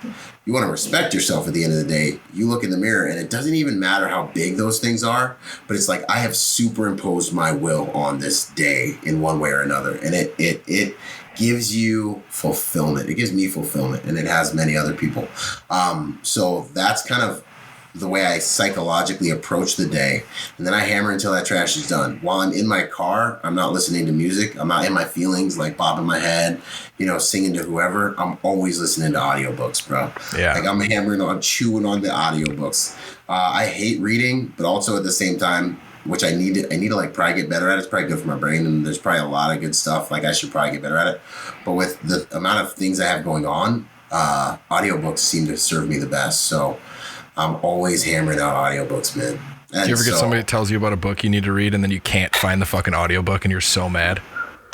you want to respect yourself at the end of the day. You look in the mirror and it doesn't even matter how big those things are, but it's like I have superimposed my will on this day in one way or another. And it gives you fulfillment. It gives me fulfillment, and it has many other people. So that's kind of the way I psychologically approach the day. And then I hammer until that trash is done. While I'm in my car, I'm not listening to music. I'm not in my feelings, like bobbing my head, singing to whoever. I'm always listening to audiobooks, bro. Yeah. Like I'm hammering on, chewing on the audiobooks. I hate reading, but also at the same time, which I need to like probably get better at. It's probably good for my brain, and there's probably a lot of good stuff. Like I should probably get better at it. But with the amount of things I have going on, audiobooks seem to serve me the best. So I'm always hammering out audiobooks, man. And Do you ever get somebody that tells you about a book you need to read and then you can't find the fucking audiobook and you're so mad?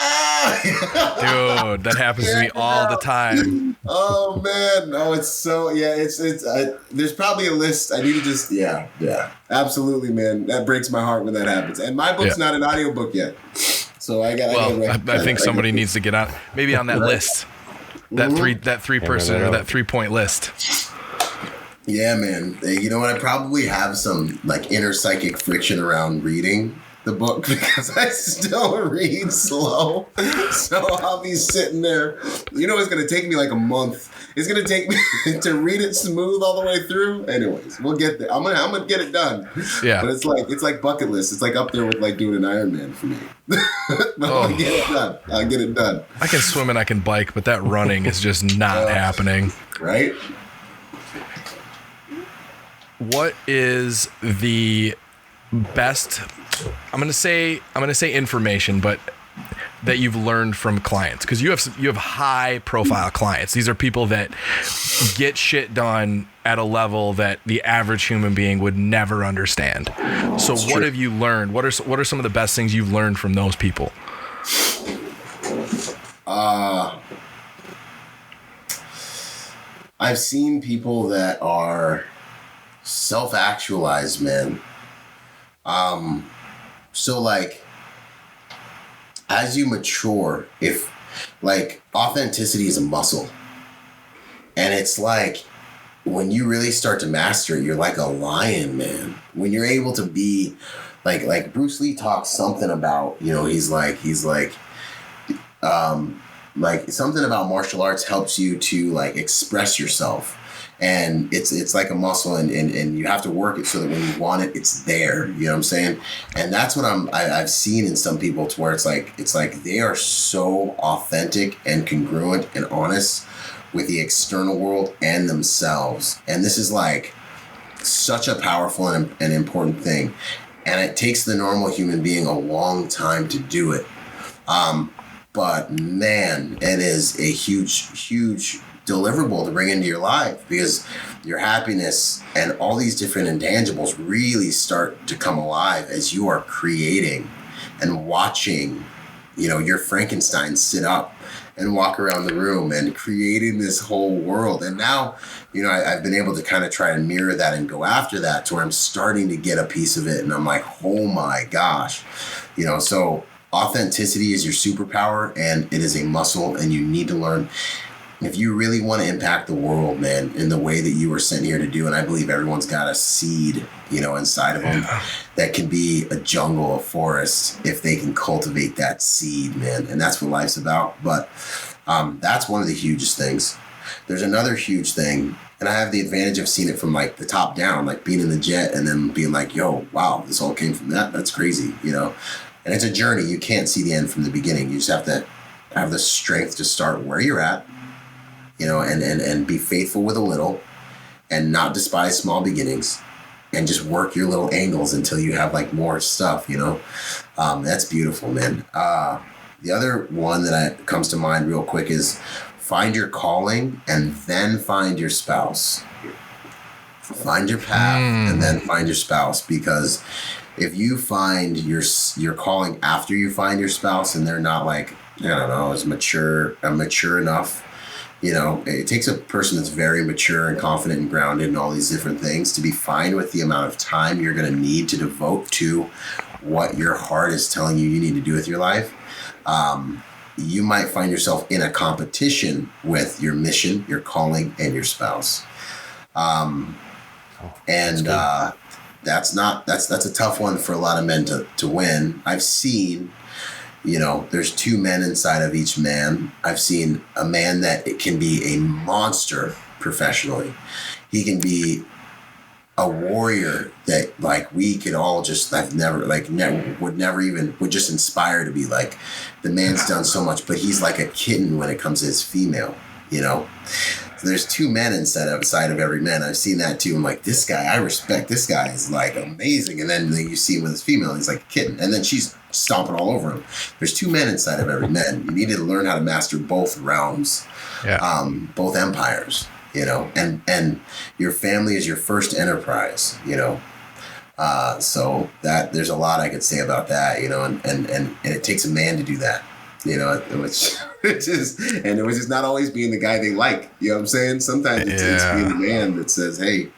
Dude, that happens to me all the time. Oh man, no, it's so it's there's probably a list. I need to just absolutely, man. That breaks my heart when that happens. And my book's not an audiobook yet, so I think somebody needs to get on maybe on that list, that three person or that 3-point list. Yeah, man. You know what? I probably have some like inner psychic friction around reading the book because I still read slow. So I'll be sitting there. It's going to take me like a month. It's going to take me to read it smooth all the way through. Anyways, we'll get there. I'm gonna get it done. Yeah. But it's like bucket list. It's like up there with like doing an Ironman for me. But I'll get it done. I'll get it done. I can swim and I can bike, but that running is just not happening. Right? What is the best, I'm gonna say information, but that you've learned from clients? Because you have high profile clients. These are people that get shit done at a level that the average human being would never understand. So what have you learned? What are some of the best things you've learned from those people? I've seen people that are self-actualized, man. So like as you mature, if like authenticity is a muscle, and it's like when you really start to master it, you're like a lion, man. When you're able to be like Bruce Lee talks something about, he's like something about martial arts helps you to like express yourself. And it's like a muscle, and you have to work it so that when you want it, it's there. You know what I'm saying? And that's what I've seen in some people, to where it's like they are so authentic and congruent and honest with the external world and themselves. And this is like such a powerful and important thing. And it takes the normal human being a long time to do it. But man, it is a huge deliverable to bring into your life, because your happiness and all these different intangibles really start to come alive as you are creating and watching, your Frankenstein sit up and walk around the room and creating this whole world. And now, I've been able to kind of try and mirror that and go after that, to where I'm starting to get a piece of it. And I'm like, oh my gosh, so authenticity is your superpower, and it is a muscle, and you need to learn. If you really want to impact the world, man, in the way that you were sent here to do, and I believe everyone's got a seed, inside of them that can be a jungle, a forest, if they can cultivate that seed, man. And that's what life's about. But that's one of the hugest things. There's another huge thing, and I have the advantage of seeing it from like the top down, like being in the jet and then being like, yo, wow, this all came from that. That's crazy, And it's a journey. You can't see the end from the beginning. You just have to have the strength to start where you're at, and be faithful with a little, and not despise small beginnings, and just work your little angles until you have like more stuff, That's beautiful, man. The other one that comes to mind real quick is find your calling and then find your spouse. Find your path and then find your spouse, because if you find your calling after you find your spouse, and they're not like, as mature enough, it takes a person that's very mature and confident and grounded and all these different things to be fine with the amount of time you're going to need to devote to what your heart is telling you need to do with your life. You might find yourself in a competition with your mission, your calling, and your spouse. That's a tough one for a lot of men to win. I've seen, there's two men inside of each man. I've seen a man that it can be a monster professionally. He can be a warrior that like we could all just would never even would just inspire to be like. The man's done so much, but he's like a kitten when it comes to his female, you know. So there's two men inside of every man. I've seen that too. I'm like, this guy, I respect this guy is like amazing. And then you see him with his female, he's like a kitten, and then she's stomping all over him. There's two men inside of every man. You need to learn how to master both realms, both empires, you know. And your family is your first enterprise, you know. So that there's a lot I could say about that, you know, and it takes a man to do that, you know, it was just not always being the guy they like, you know what I'm saying? Sometimes it takes being the man that says, hey,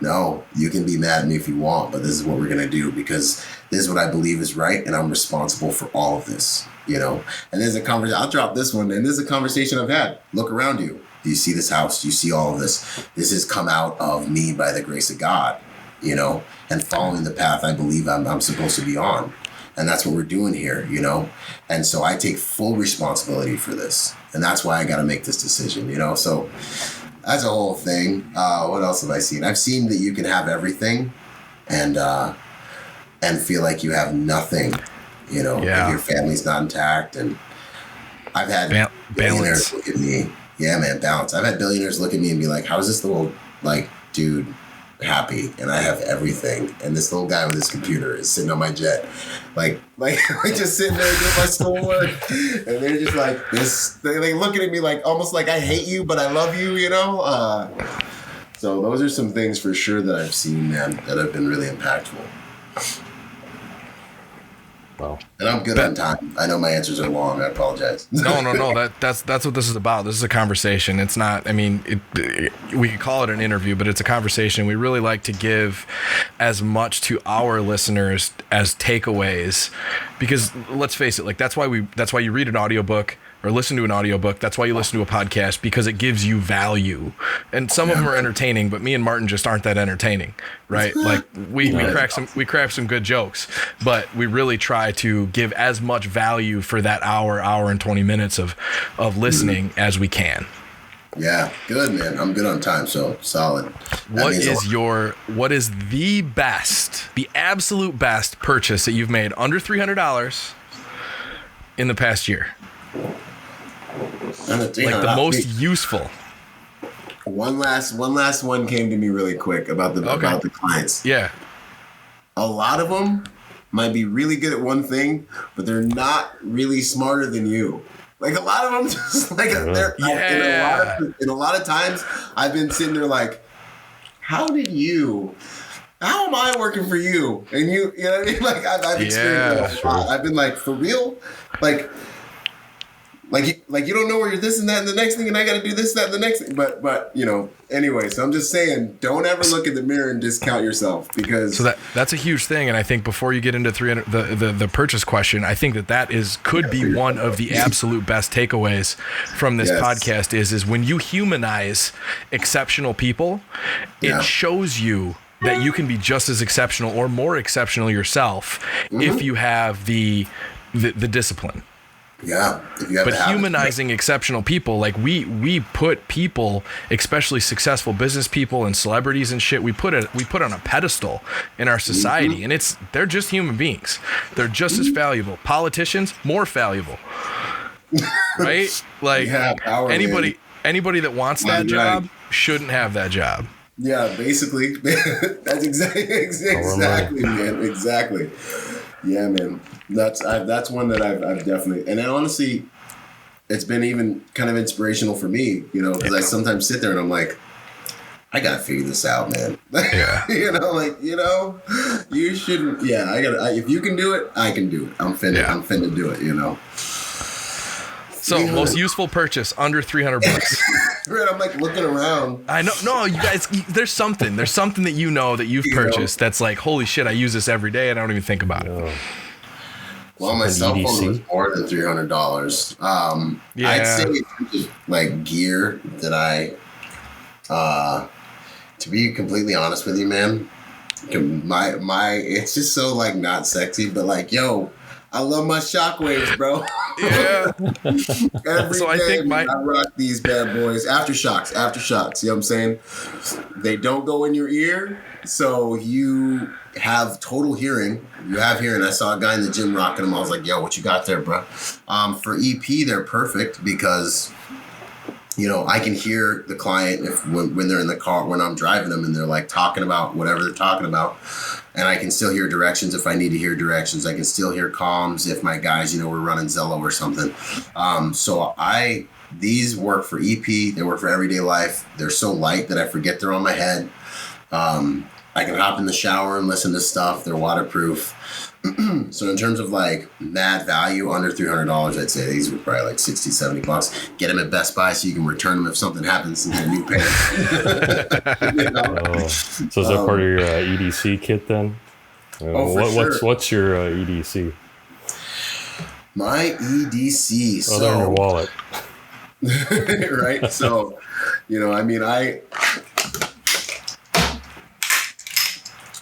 no, you can be mad at me if you want, but this is what we're going to do because this is what I believe is right. And I'm responsible for all of this, you know, and there's a conversation, I'll drop this one. And this is a conversation I've had. Look around you. Do you see this house? Do you see all of this? This has come out of me by the grace of God. You know, and following the path I believe I'm supposed to be on. And that's what we're doing here, you know? And so I take full responsibility for this. And that's why I got to make this decision, you know? So that's a whole thing. What else have I seen? I've seen that you can have everything and feel like you have nothing, you know, if your family's not intact. And I've had billionaires look at me. Yeah, man, balance. I've had billionaires look at me and be like, how is this little, like, dude, happy and I have everything and this little guy with his computer is sitting on my jet like just sitting there doing my schoolwork and they're just like this they looking at me like almost like I hate you but I love you, you know. So those are some things for sure that I've seen, man, that have been really impactful. Wow. And I'm good on time. I know my answers are long. I apologize. No. That's what this is about. This is a conversation. It's not. I mean, we could call it an interview, but it's a conversation. We really like to give as much to our listeners as takeaways, because let's face it. Like that's why you read an audiobook or listen to an audiobook. That's why you listen to a podcast, because it gives you value. And some of them are entertaining, but me and Martin just aren't that entertaining, right? Like we crack some good jokes, but we really try to give as much value for that hour and 20 minutes of listening as we can. Yeah, good, man. I'm good on time, so solid. What is the absolute best purchase that you've made under $300 in the past year? Like the most useful. One last one came to me really quick about the clients. Yeah. A lot of them might be really good at one thing, but they're not really smarter than you. Like a lot of them just like they're in a lot of times I've been sitting there like, how am I working for you? And you know what I mean? Like I've experienced that a lot. I've been like, for real? Like you don't know where you're this and that and the next thing, and I got to do this, that, and the next thing. But you know, anyway. So I'm just saying, don't ever look in the mirror and discount yourself, because that's a huge thing. And I think before you get into the purchase question, I think that could be one of the absolute best takeaways from this podcast is when you humanize exceptional people, it shows you that you can be just as exceptional or more exceptional yourself if you have the discipline. Yeah, if you have but humanizing exceptional people, like we put people, especially successful business people and celebrities and shit, we put on a pedestal in our society, and they're just human beings. They're just as valuable. Politicians, more valuable, right? Like anybody that wants that job shouldn't have that job. Yeah, basically, that's exactly, man, exactly. Yeah, man. That's one that I've definitely, and honestly, it's been even kind of inspirational for me, you know, because I sometimes sit there and I'm like, I gotta figure this out, man. Yeah. You know, you shouldn't. Yeah, if you can do it, I can do it. I'm finna do it. You know. So most useful purchase under $300. Right, I'm like looking around. I know. No, you guys. There's something that you know that you've purchased that's like, holy shit, I use this every day and I don't even think about it. Well, my cell phone was more than $300. I'd say it's like gear that to be completely honest with you, man, my it's just so like not sexy, but like, yo, I love my shockwaves, bro. Yeah. Every So I day, think man, I rock these bad boys. Aftershocks. You know what I'm saying? They don't go in your ear, so you have total hearing. You have hearing. I saw a guy in the gym rocking them. I was like, yo, what you got there, bro? For EP, they're perfect because, you know, I can hear the client when they're in the car, when I'm driving them and they're like talking about whatever they're talking about. And I can still hear directions if I need to hear directions. I can still hear comms if my guys, you know, we're running Zello or something. These work for EP. They work for everyday life. They're so light that I forget they're on my head. I can hop in the shower and listen to stuff. They're waterproof. So in terms of like mad value, under $300, I'd say these were probably like $60, $70. Get them at Best Buy so you can return them if something happens and get a new pair. You know? So is that part of your EDC kit then? Sure. What's your EDC? My EDC. Other than your wallet. Right? So, you know, I mean,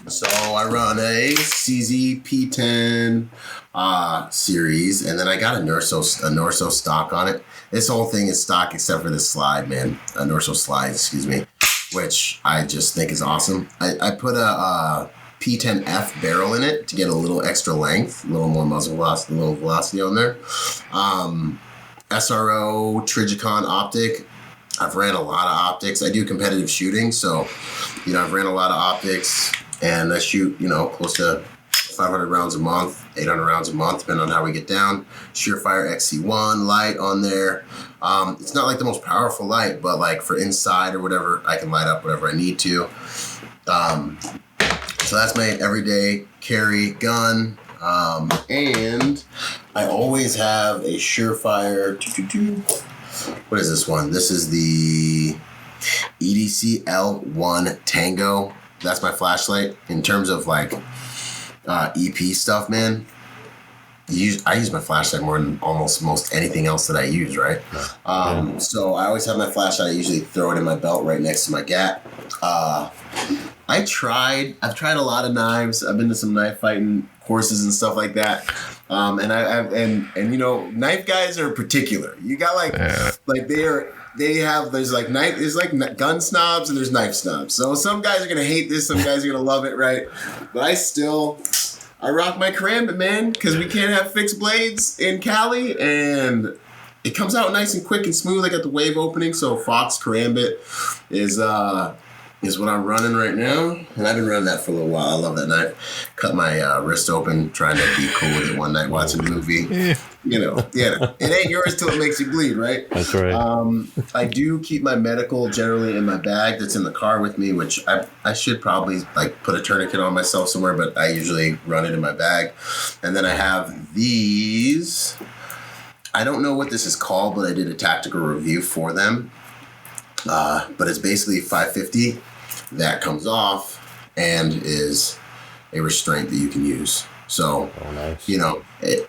So I run a CZ P10 series, and then I got a Norso stock on it. This whole thing is stock except for this slide, man. A Norso slide, excuse me, which I just think is awesome. I put a P10F barrel in it to get a little extra length, a little more muzzle velocity, a little velocity on there. SRO Trijicon optic. I've ran a lot of optics. I do competitive shooting, so, you know, I've ran a lot of optics. And I shoot, you know, close to 500 rounds a month, 800 rounds a month, depending on how we get down. Surefire XC1 light on there. It's not like the most powerful light, but like for inside or whatever, I can light up whatever I need to. So that's my everyday carry gun. And I always have a Surefire. What is this one? This is the EDC L1 Tango. That's my flashlight. In terms of like EP stuff, man, I use my flashlight more than almost most anything else that I use, right? So I always have my flashlight. I usually throw it in my belt right next to my gat. I've tried a lot of knives. I've been to some knife fighting courses and stuff like that. And you know, knife guys are particular. You got there's like gun snobs and there's knife snobs. So some guys are gonna hate this, some guys are gonna love it, right? But I rock my Karambit, man, because we can't have fixed blades in Cali, and it comes out nice and quick and smooth. I got the wave opening, so Fox Karambit is what I'm running right now, and I've been running that for a little while. I love that knife. Cut my wrist open trying to be cool with it one night watching a movie. You know, yeah, it ain't yours till it makes you bleed, right? That's right. I do keep my medical generally in my bag that's in the car with me, which I should probably like put a tourniquet on myself somewhere, but I usually run it in my bag. And then I have these. I don't know what this is called, but I did a tactical review for them. But it's basically 550 that comes off and is a restraint that you can use. So, nice. You know,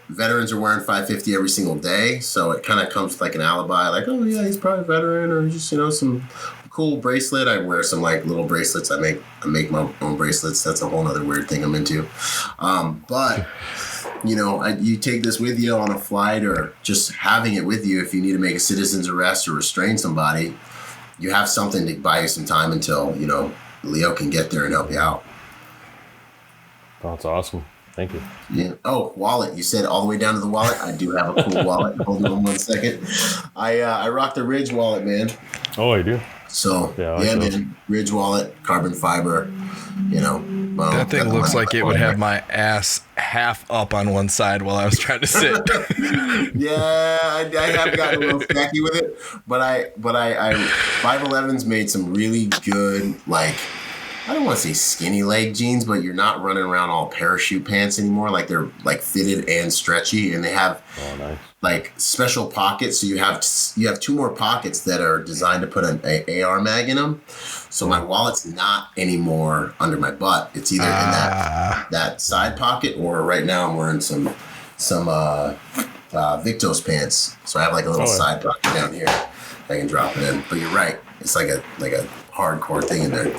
veterans are wearing 550 every single day, so it kind of comes with like an alibi, like, oh yeah, he's probably a veteran, or just, you know, some cool bracelet. I wear some like little bracelets. I make my own bracelets. That's a whole other weird thing I'm into. But you know, you take this with you on a flight, or just having it with you if you need to make a citizen's arrest or restrain somebody. You have something to buy you some time until, you know, Leo can get there and help you out. That's awesome. Thank you. Yeah. Oh, wallet. You said all the way down to the wallet. I do have a cool wallet. Hold on 1 second. I rock the Ridge wallet, man. Oh, I do. So yeah, man. Ridge wallet, carbon fiber. You know, that thing looks like it would have my ass half up on one side while I was trying to sit. Yeah, I have gotten a little snacky with it, but I 511's made some really good, like, I don't want to say skinny leg jeans, but you're not running around all parachute pants anymore. Like, they're like fitted and stretchy, and they have like special pockets. So you have two more pockets that are designed to put an AR mag in them. So my wallet's not anymore under my butt. It's either in that side pocket, or right now I'm wearing some Victos pants. So I have like a little side pocket down here. I can drop it in. But you're right. It's like a hardcore thing in there.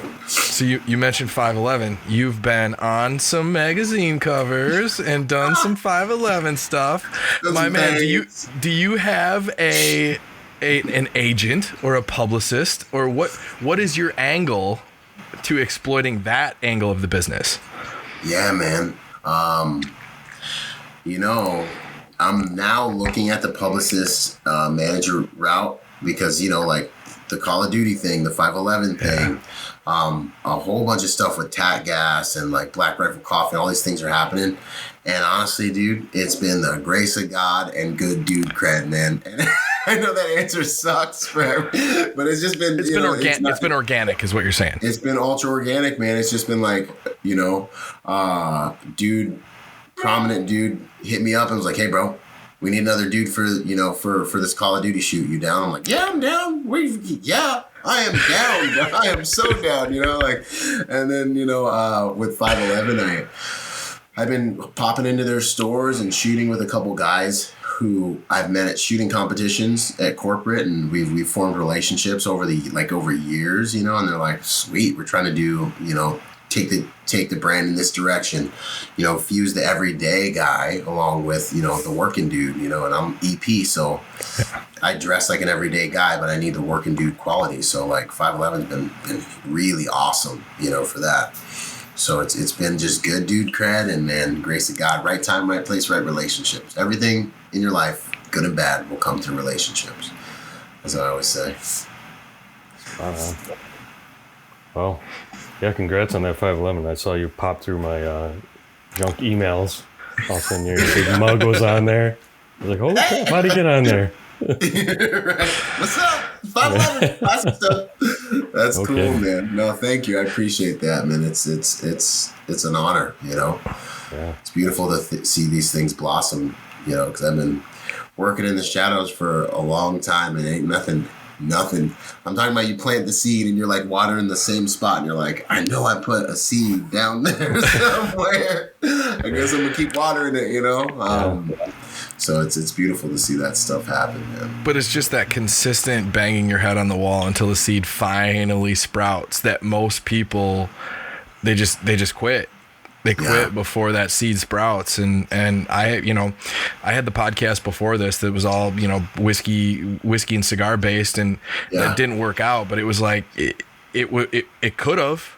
So you mentioned 511. You've been on some magazine covers and done some 511 stuff. Those My man, bangs. do you have an agent or a publicist, or what is your angle to exploiting that angle of the business? Yeah, man. I'm now looking at the publicist manager route because, like the Call of Duty thing, the 511 thing, a whole bunch of stuff with Tat Gas and like Black Rifle Coffee, all these things are happening. And honestly, dude, it's been the grace of God and good dude cred, man. And I know that answer sucks forever, but it's just been, It's been organic is what you're saying. It's been ultra organic, man. It's just been like, prominent dude hit me up and was like, "Hey, bro, we need another dude for this Call of Duty shoot. You down?" I'm like, "Yeah, I'm down. Yeah, I am down. I am so down." And then with 511, I've been popping into their stores and shooting with a couple guys who I've met at shooting competitions at corporate, and we've formed relationships over years, and they're like, "Sweet, we're trying to do, take the brand in this direction, fuse the everyday guy along with, the working dude, and I'm EP, so I dress like an everyday guy, but I need the working dude quality." So like 511's been really awesome, for that. So it's been just good dude cred and, man, grace of God, right time, right place, right relationships. Everything in your life, good and bad, will come through relationships. That's what I always say. Well, yeah, congrats on that 511. I saw you pop through my junk emails. All of a sudden your big mug was on there. I was like, holy crap, how'd he get on there? Right. What's up? 511. Awesome stuff. That's Okay. cool, man. No, thank you. I appreciate that, man. It's an honor, Yeah. It's beautiful to see these things blossom, because I've been working in the shadows for a long time and ain't nothing. I'm talking about you plant the seed and you're like watering the same spot and you're like, I know I put a seed down there somewhere. I guess I'm gonna keep watering it, So it's beautiful to see that stuff happen, man. But it's just that consistent banging your head on the wall until the seed finally sprouts that most people they just quit. They quit before that seed sprouts. And I had the podcast before this that was all, whiskey and cigar based, and that didn't work out, but it was like it could have.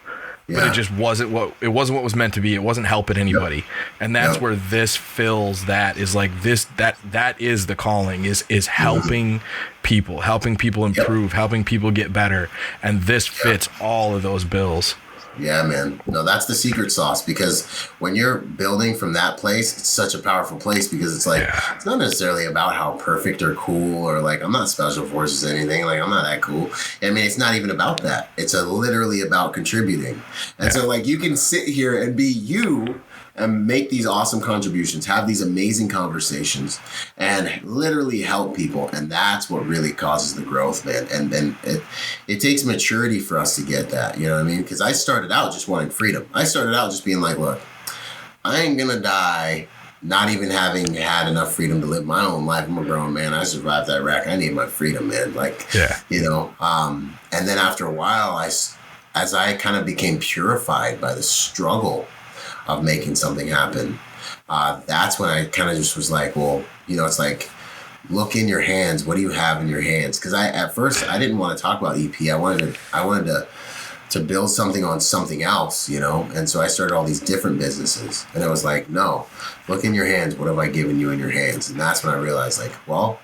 But it just wasn't what was meant to be. It wasn't helping anybody. And that's where this fills that is like this, that is the calling is helping people improve, helping people get better. And this fits all of those bills. Yeah, man. No, that's the secret sauce, because when you're building from that place, it's such a powerful place, because it's like, it's not necessarily about how perfect or cool or like, I'm not special forces or anything. Like, I'm not that cool. I mean, it's not even about that. It's literally about contributing. And so like, you can sit here and be you and make these awesome contributions, have these amazing conversations, and literally help people. And that's what really causes the growth, man. And then it takes maturity for us to get that, you know what I mean? Because I started out just wanting freedom. I started out just being like, look, I ain't gonna die not even having had enough freedom to live my own life. I'm a grown man. I survived Iraq. I need my freedom, man. Like, and then after a while, as I kind of became purified by the struggle of making something happen, that's when I kind of just was like, well, it's like, look in your hands. What do you have in your hands? Because at first I didn't want to talk about EP. I wanted to build something on something else, and so I started all these different businesses, and it was like, no, look in your hands. What have I given you in your hands? And that's when I realized, like, well,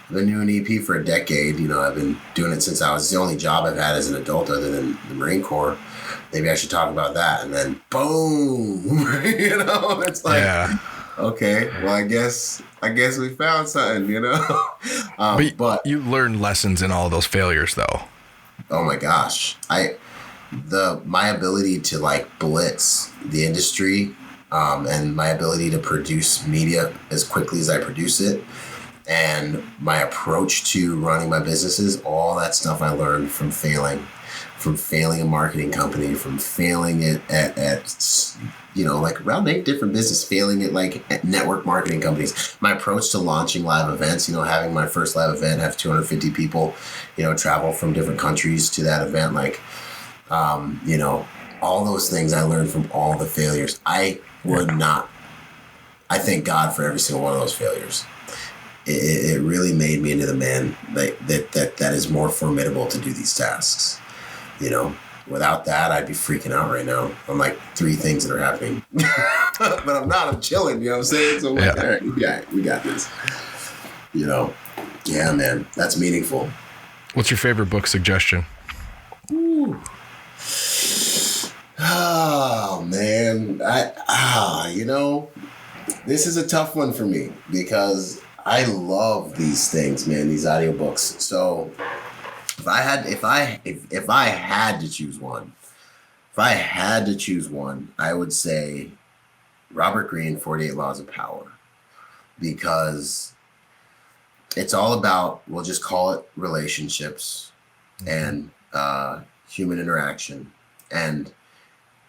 I've been doing EP for a decade. I've been doing it since it's the only job I've had as an adult other than the Marine Corps. Maybe I should talk about that. And then boom, it's like, okay, well, I guess we found something, But you learned lessons in all those failures though. Oh my gosh. My ability to like blitz the industry, and my ability to produce media as quickly as I produce it, and my approach to running my businesses, all that stuff I learned from failing a marketing company, from failing it at like around 8 different businesses, failing it like at network marketing companies. My approach to launching live events, having my first live event, have 250 people, travel from different countries to that event. Like, all those things I learned from all the failures. I thank God for every single one of those failures. It really made me into the man that is more formidable to do these tasks. You know, without that, I'd be freaking out right now. I'm like 3 things that are happening, but I'm not. I'm chilling. You know what I'm saying? So I'm like, all right, we got this. You know, yeah, man, that's meaningful. What's your favorite book suggestion? Ooh. Oh man, you know, this is a tough one for me because I love these things, man. These audiobooks. So if I had to choose one, I would say Robert Greene, 48 Laws of Power, because it's all about, we'll just call it relationships and human interaction, and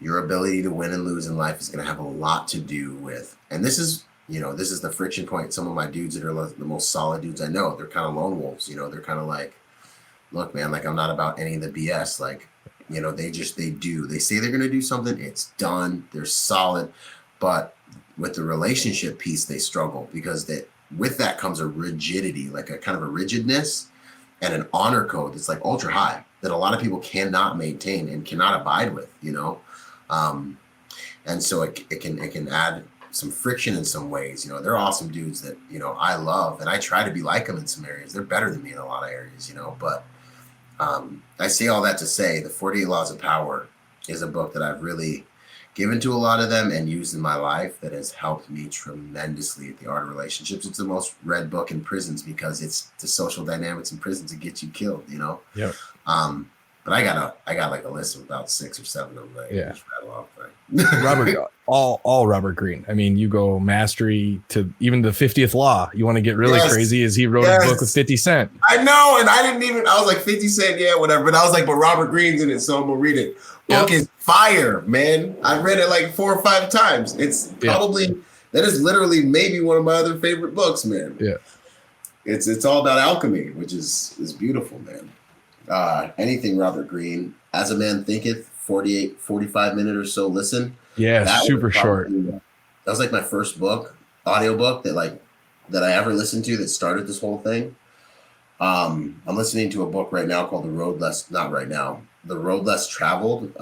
your ability to win and lose in life is going to have a lot to do with, and this is the friction point. Some of my dudes that are the most solid dudes I know, they're kind of lone wolves. You know, they're kind of like, look, man, like I'm not about any of the BS. Like, you know, they say they're going to do something. It's done. They're solid. But with the relationship piece, they struggle because with that comes a rigidity, like a kind of a rigidness and an honor code that's like ultra high that a lot of people cannot maintain and cannot abide with, you know? And so it can add some friction in some ways. You know, they're awesome dudes that, you know, I love, and I try to be like them in some areas. They're better than me in a lot of areas, you know, but I say all that to say the 48 Laws of Power is a book that I've really given to a lot of them and used in my life that has helped me tremendously at the art of relationships. It's the most read book in prisons because it's the social dynamics in prisons that get you killed, you know? Yeah. But I got like a list of about 6 or 7 of them. Like, Yeah. just rattle off, right? Robert, all Robert Greene. I mean, you go Mastery to even the 50th Law. You want to get really crazy? Is he wrote a book with 50 Cent? I know, and I was like 50 Cent, yeah, whatever. But I was like, but Robert Greene's in it, so I'm gonna read it. Book is fire, man. I've read it like 4 or 5 times. It's probably that is literally maybe one of my other favorite books, man. Yeah, it's all about alchemy, which is beautiful, man. Anything Robert Greene, As a Man Thinketh, 45 minute or so listen. Yeah, super short. That was like my first audiobook that I ever listened to that started this whole thing. I'm listening to a book right now called The Road Less Traveled.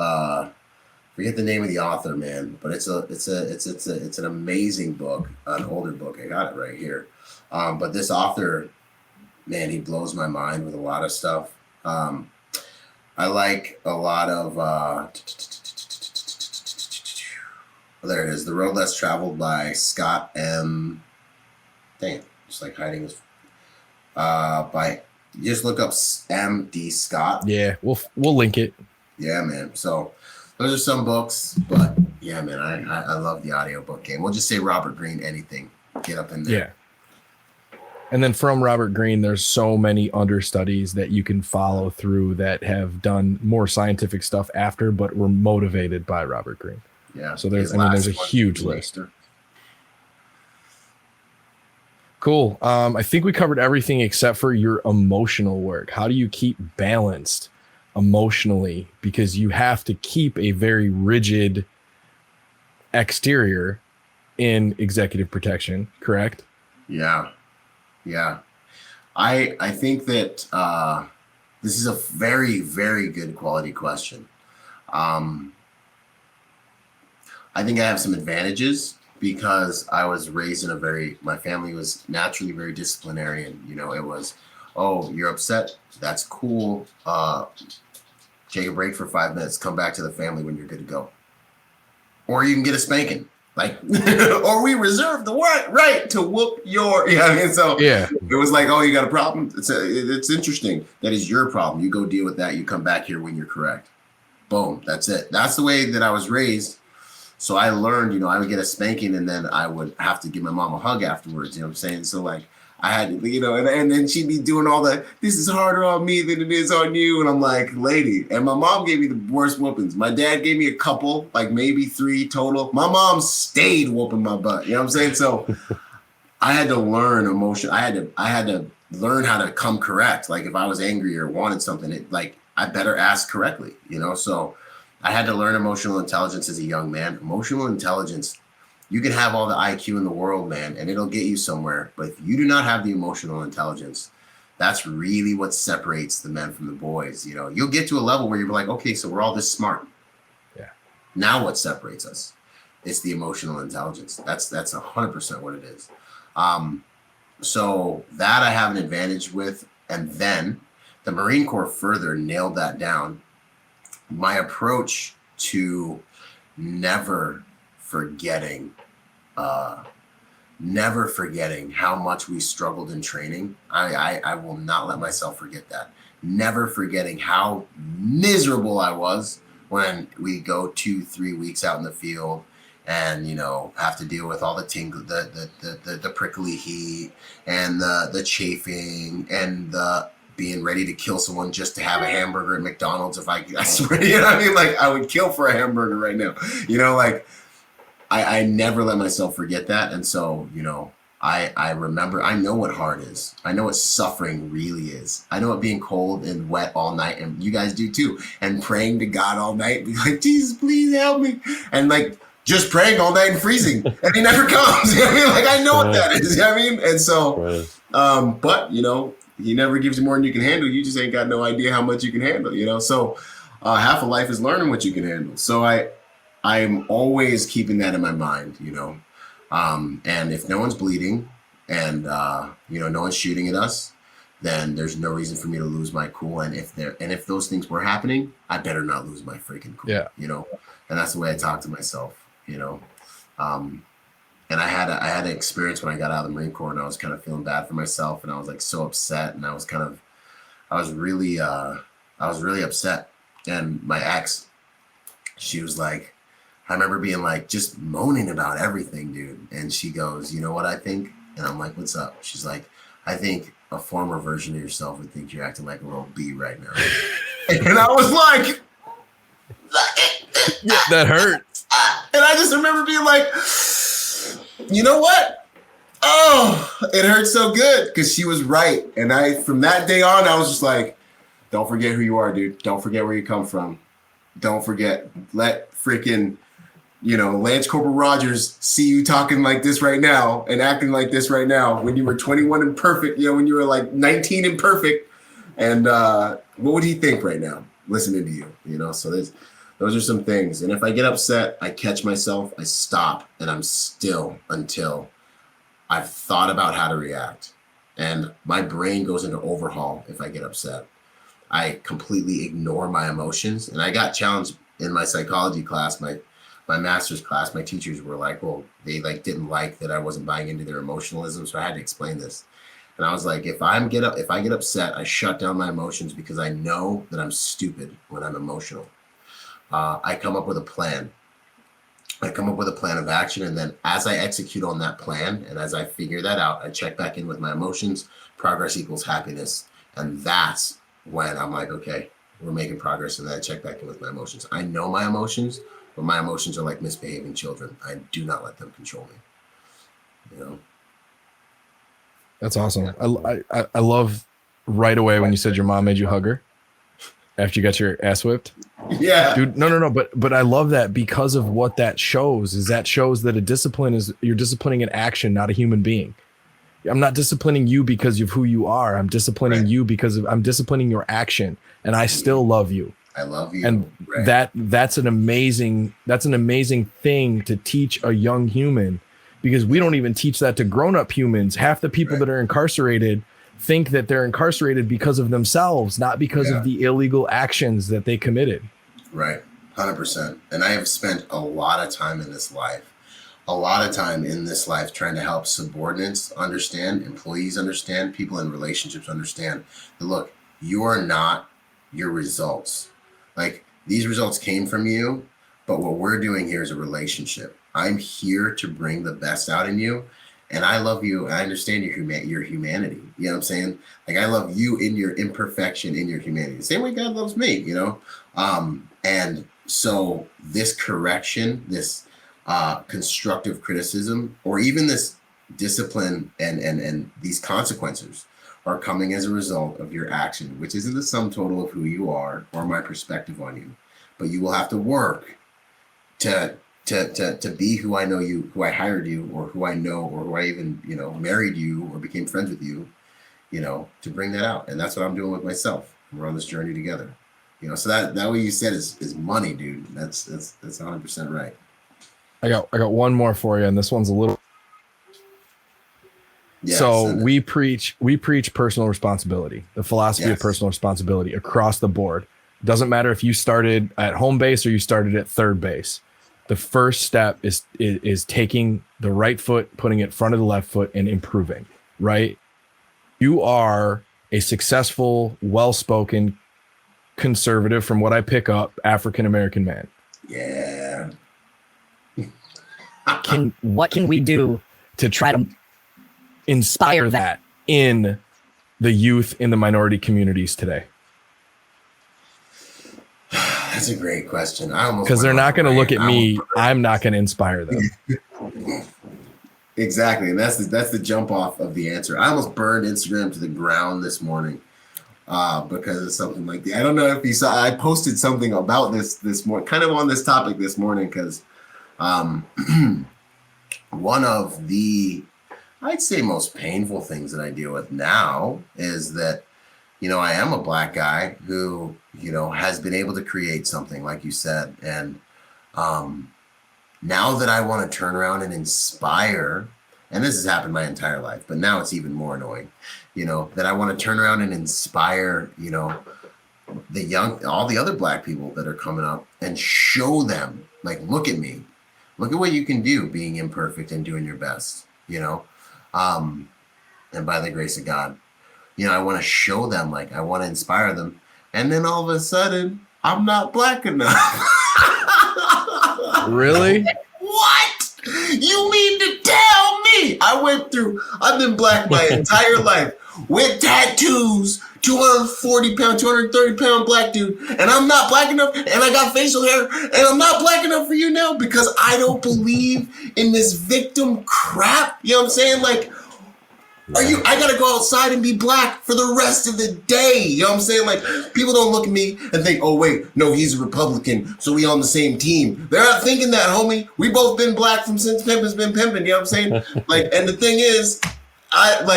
Forget the name of the author, man, but it's an amazing book, an older book. I got it right here. But this author, man, he blows my mind with a lot of stuff. I like a lot of there it is, The Road Less Traveled by Scott M. Dang it, just like hiding his you just look up M.D. Scott. Yeah, we'll link it. Yeah, man. So those are some books, but yeah, man, I love the audiobook game. We'll just say Robert Greene, anything. Get up in there. Yeah. And then from Robert Greene, there's so many understudies that you can follow through that have done more scientific stuff after, but were motivated by Robert Greene. Yeah. So there's a huge list. Cool. I think we covered everything except for your emotional work. How do you keep balanced emotionally? Because you have to keep a very rigid exterior in executive protection, correct? Yeah. Yeah. I think that this is a very, very good quality question. I think I have some advantages because I was raised in my family was naturally very disciplinarian. You know, it was, oh, you're upset. That's cool. Take a break for 5 minutes. Come back to the family when you're good to go. Or you can get a spanking. Like, or we reserve the right to whoop your, you know what I mean? So yeah, it was like, oh, you got a problem? It's interesting. That is your problem. You go deal with that. You come back here when you're correct. Boom. That's it. That's the way that I was raised. So I learned, you know, I would get a spanking and then I would have to give my mom a hug afterwards. You know what I'm saying? So like I had to, you know, and then she'd be doing all that. This is harder on me than it is on you. And I'm like, lady. And my mom gave me the worst whoopings. My dad gave me a couple, like maybe 3 total. My mom stayed whooping my butt. You know what I'm saying? So I had to learn emotion. I had to learn how to come correct. Like if I was angry or wanted something, I better ask correctly, you know? So I had to learn emotional intelligence as a young man. Emotional intelligence, you can have all the IQ in the world, man, and it'll get you somewhere. But if you do not have the emotional intelligence, that's really what separates the men from the boys. You know, you'll get to a level where you're like, okay, so we're all this smart. Yeah. Now what separates us? It's the emotional intelligence. That's 100% what it is. So that I have an advantage with. And then the Marine Corps further nailed that down. My approach to never forgetting how much we struggled in training. I will not let myself forget that. Never forgetting how miserable I was when we go 2-3 weeks out in the field and, you know, have to deal with all the the prickly heat and the chafing and the being ready to kill someone just to have a hamburger at McDonald's. I swear, you know what I mean? Like, I would kill for a hamburger right now, you know, like I never let myself forget that. And so, you know, I remember, I know what hard is. I know what suffering really is. I know what being cold and wet all night, and you guys do too, and praying to God all night, be like, Jesus, please help me. And like, just praying all night and freezing, and he never comes. You know what I mean? Like, I know what that is. You know what I mean? And so, but you know, he never gives you more than you can handle. You just ain't got no idea how much you can handle, you know? So half of life is learning what you can handle. So I'm always keeping that in my mind, you know? And if no one's bleeding and, you know, no one's shooting at us, then there's no reason for me to lose my cool. And if those things were happening, I better not lose my freaking cool, you know? And that's the way I talk to myself, you know? And I had an experience when I got out of the Marine Corps, and I was kind of feeling bad for myself, and I was like so upset, and I was really upset. And my ex, she was like, I remember being like, just moaning about everything, dude. And she goes, you know what I think? And I'm like, what's up? She's like, I think a former version of yourself would think you're acting like a little bee right now. And I was like, yeah, that hurt. And I just remember being like, you know what? Oh, it hurt so good, because she was right. And from that day on, I was just like, don't forget who you are, dude. Don't forget where you come from. Don't forget. Let freaking, you know, Lance Corporal Rogers see you talking like this right now and acting like this right now when you were 21 and perfect, you know, when you were like 19 and perfect. And what would he think right now listening to you, you know? So those are some things. And if I get upset, I catch myself, I stop, and I'm still until I've thought about how to react. And my brain goes into overhaul if I get upset. I completely ignore my emotions. And I got challenged in my psychology class, my master's class. My teachers were like, well, they like didn't like that I wasn't buying into their emotionalism. So I had to explain this. And I was like, if I get upset, I shut down my emotions, because I know that I'm stupid when I'm emotional. I come up with a plan. I come up with a plan of action, and then as I execute on that plan and as I figure that out, I check back in with my emotions. Progress equals happiness. And that's when I'm like, okay, we're making progress. And then I check back in with my emotions. I know my emotions, but my emotions are like misbehaving children. I do not let them control me. You know? That's awesome. I love right away when you said your mom made you hug her after you got your ass whipped. Yeah, dude. No. But I love that, because of what that shows that a discipline is, you're disciplining an action, not a human being. I'm not disciplining you because of who you are. I'm disciplining you because I'm disciplining your action, and I still love you. I love you. And that's an amazing thing to teach a young human, because we don't even teach that to grown-up humans. Half the people that are incarcerated think that they're incarcerated because of themselves, not because of the illegal actions that they committed. Right. 100%. And I have spent a lot of time in this life trying to help subordinates understand, employees understand, people in relationships understand that, look, you are not your results. Like, these results came from you, but what we're doing here is a relationship. I'm here to bring the best out in you. And I love you. I understand your humanity. You know what I'm saying? Like, I love you in your imperfection, in your humanity. The same way God loves me, you know? And so this correction, this constructive criticism, or even this discipline and these consequences are coming as a result of your action, which isn't the sum total of who you are or my perspective on you, but you will have to work to be who I know you, who I hired you, or who I know, or who I even, married you or became friends with you, to bring that out. And that's what I'm doing with myself. We're on this journey together. So that what you said is money, dude. That's 100% right. I got one more for you, and this one's a little. Yeah, so we preach personal responsibility, the philosophy Yes. of personal responsibility across the board. Doesn't matter if you started at home base or you started at third base. The first step is taking the right foot, putting it in front of the left foot, and improving. Right? You are a successful, well-spoken, conservative, from what I pick up, African American man. Yeah. What can we do To try to inspire that in the youth in the minority communities today? That's a great question. Because they're not going to look at me. I'm not going to inspire them. Exactly, and that's the jump off of the answer. I almost burned Instagram to the ground this morning because of something like that. I don't know if you saw. I posted something about this morning, kind of on this topic this morning, because one of the, I'd say, most painful things that I deal with now is that, I am a Black guy who, has been able to create something, like you said. And now that I want to turn around and inspire, and this has happened my entire life, but now it's even more annoying, that I want to turn around and inspire, all the other Black people that are coming up and show them, like, look at me. Look at what you can do being imperfect and doing your best, and by the grace of God, I want to show them, like, I want to inspire them. And then all of a sudden, I'm not Black enough. Really? What? You mean to tell me? I've been Black my entire life with tattoos, 240 pound, 230 pound Black dude, and I'm not Black enough, and I got facial hair, and I'm not Black enough for you now because I don't believe in this victim crap. You know what I'm saying? Like, I gotta go outside and be Black for the rest of the day. You know what I'm saying? Like, people don't look at me and think, oh wait, no, he's a Republican, so we on the same team. They're not thinking that, homie. We both been Black from since pimpin's been pimping. You know what I'm saying? Like, and the thing is, I've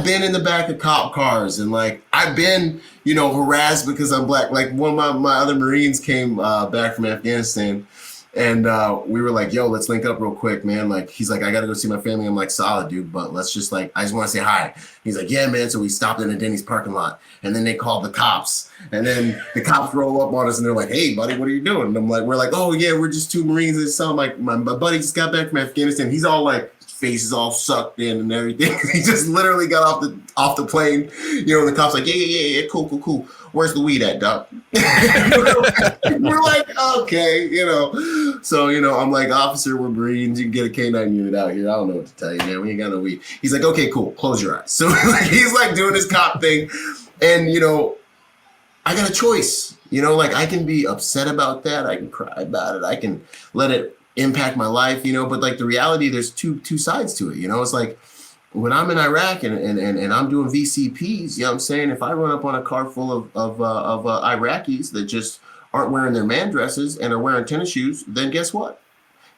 been in the back of cop cars, and like, I've been, harassed because I'm Black. Like, one of my other Marines came back from Afghanistan. And we were like, yo, let's link up real quick, man. Like, he's like, I got to go see my family. I'm like, solid, dude. But let's just I just want to say hi. He's like, yeah, man. So we stopped in a Denny's parking lot. And then they called the cops. And then the cops roll up on us and they're like, hey, buddy, what are you doing? And we're like, oh, yeah, we're just two Marines. And so like, my buddy just got back from Afghanistan. He's all like, face is all sucked in and everything. He just literally got off the plane. And the cops like, yeah, cool. Where's the weed at, doc? We're like, okay, So, I'm like, officer, we're Marines. You can get a K9 unit out here. I don't know what to tell you, man. We ain't got no weed. He's like, okay, cool. Close your eyes. So he's like doing his cop thing. And, I got a choice. I can be upset about that. I can cry about it. I can let it impact my life, but like the reality, there's two sides to it. It's like, when I'm in Iraq and I'm doing VCPs, what I'm saying? If I run up on a car full of Iraqis that just aren't wearing their man dresses and are wearing tennis shoes, then guess what?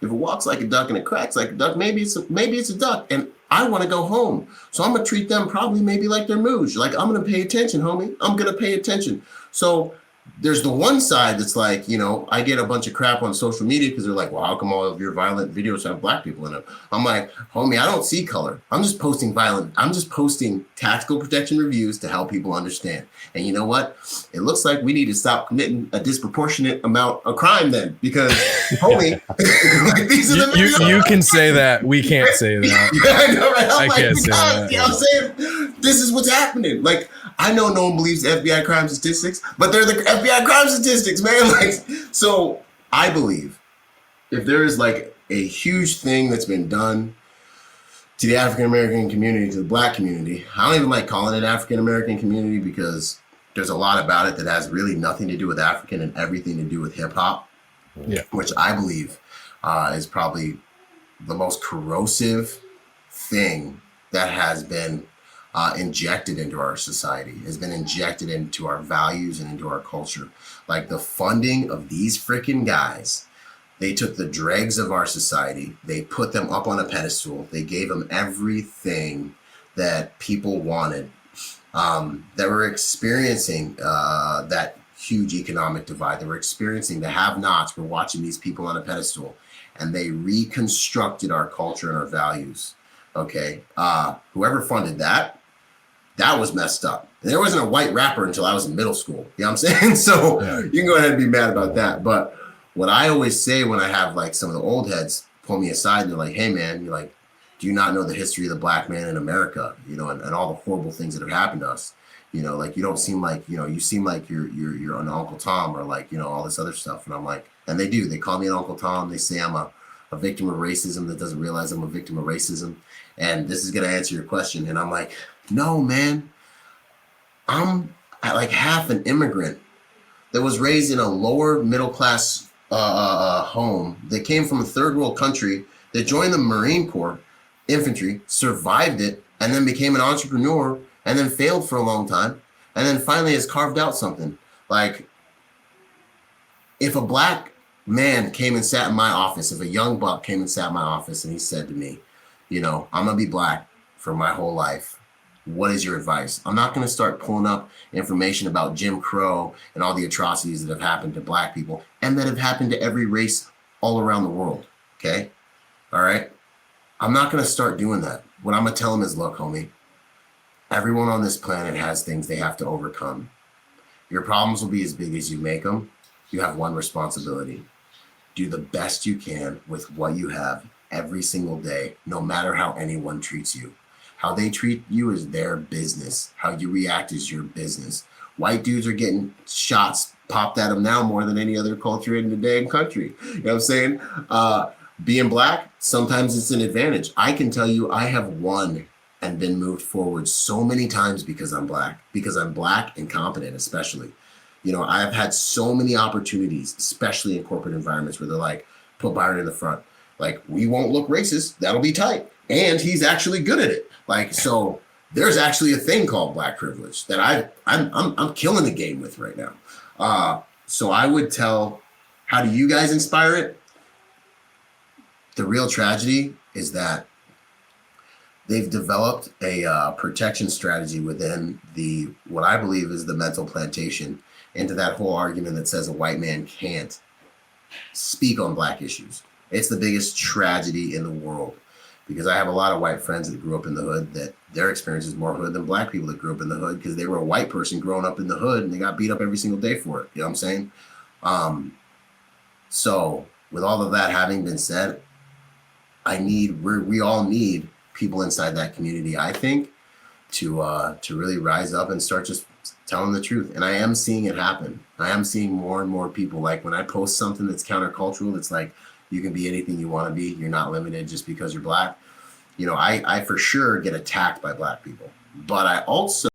If it walks like a duck and it cracks like a duck, maybe it's a duck, and I want to go home. So I'm gonna treat them probably maybe like they're Mooj. Like, I'm gonna pay attention, homie. I'm gonna pay attention. So there's the one side that's like, I get a bunch of crap on social media because they're like, well, how come all of your violent videos have Black people in them? I'm like, homie, I don't see color. I'm just posting tactical protection reviews to help people understand. And you know what? It looks like we need to stop committing a disproportionate amount of crime then, because, homie, like, these are the videos. You can say that. We can't say that. Yeah, I know, right? I can't say that. You know what I'm saying? This is what's happening. Like, I know no one believes FBI crime statistics, but they're the FBI crime statistics, man. Like, so I believe if there is like a huge thing that's been done to the African American community, to the Black community, I don't even like calling it African American community because there's a lot about it that has really nothing to do with African and everything to do with hip hop, which I believe is probably the most corrosive thing that has been injected into our society, has been injected into our values and into our culture. Like the funding of these freaking guys, they took the dregs of our society, they put them up on a pedestal, they gave them everything that people wanted, that were experiencing that huge economic divide, that were experiencing the have-nots, were watching these people on a pedestal, and they reconstructed our culture and our values. Okay, whoever funded that was messed up. And there wasn't a white rapper until I was in middle school. You know what I'm saying? So you can go ahead and be mad about that. But what I always say when I have like some of the old heads pull me aside and they're like, hey man, you're like, do you not know the history of the black man in America? You know, and all the horrible things that have happened to us. You know, like you don't seem like, you know, you seem like you're an Uncle Tom or like, you know, all this other stuff. And I'm like, and they do. They call me an Uncle Tom. They say I'm a victim of racism that doesn't realize I'm a victim of racism. And this is going to answer your question. And I'm like, no, man, I'm like half an immigrant that was raised in a lower middle class home that came from a third world country, that joined the Marine Corps infantry, survived it, and then became an entrepreneur, and then failed for a long time, and then finally has carved out something. Like, if a black man came and sat in my office, if a young buck came and sat in my office and he said to me, you know, I'm gonna be black for my whole life, what is your advice? I'm not gonna start pulling up information about Jim Crow and all the atrocities that have happened to black people and that have happened to every race all around the world, okay? All right? I'm not gonna start doing that. What I'm gonna tell him is, look, homie, everyone on this planet has things they have to overcome. Your problems will be as big as you make them. You have one responsibility. Do the best you can with what you have every single day, no matter how anyone treats you. How they treat you is their business. How you react is your business. White dudes are getting shots popped at them now more than any other culture in the damn country. You know what I'm saying? Being black, sometimes it's an advantage. I can tell you I have won and been moved forward so many times because I'm black and competent, especially. You know, I've had so many opportunities, especially in corporate environments where they're like, put Byron in the front. Like, we won't look racist. That'll be tight. And he's actually good at it. Like, so there's actually a thing called black privilege that I'm killing the game with right now. So I would tell, how do you guys inspire it? The real tragedy is that they've developed a protection strategy within what I believe is the mental plantation into that whole argument that says a white man can't speak on black issues. It's the biggest tragedy in the world, because I have a lot of white friends that grew up in the hood that their experience is more hood than black people that grew up in the hood because they were a white person growing up in the hood and they got beat up every single day for it. You know what I'm saying? So with all of that having been said, we all need people inside that community, I think, to really rise up and start just telling the truth. And I am seeing it happen. I am seeing more and more people, like when I post something that's countercultural, it's like, you can be anything you want to be. You're not limited just because you're black. You know, I for sure get attacked by black people, but I also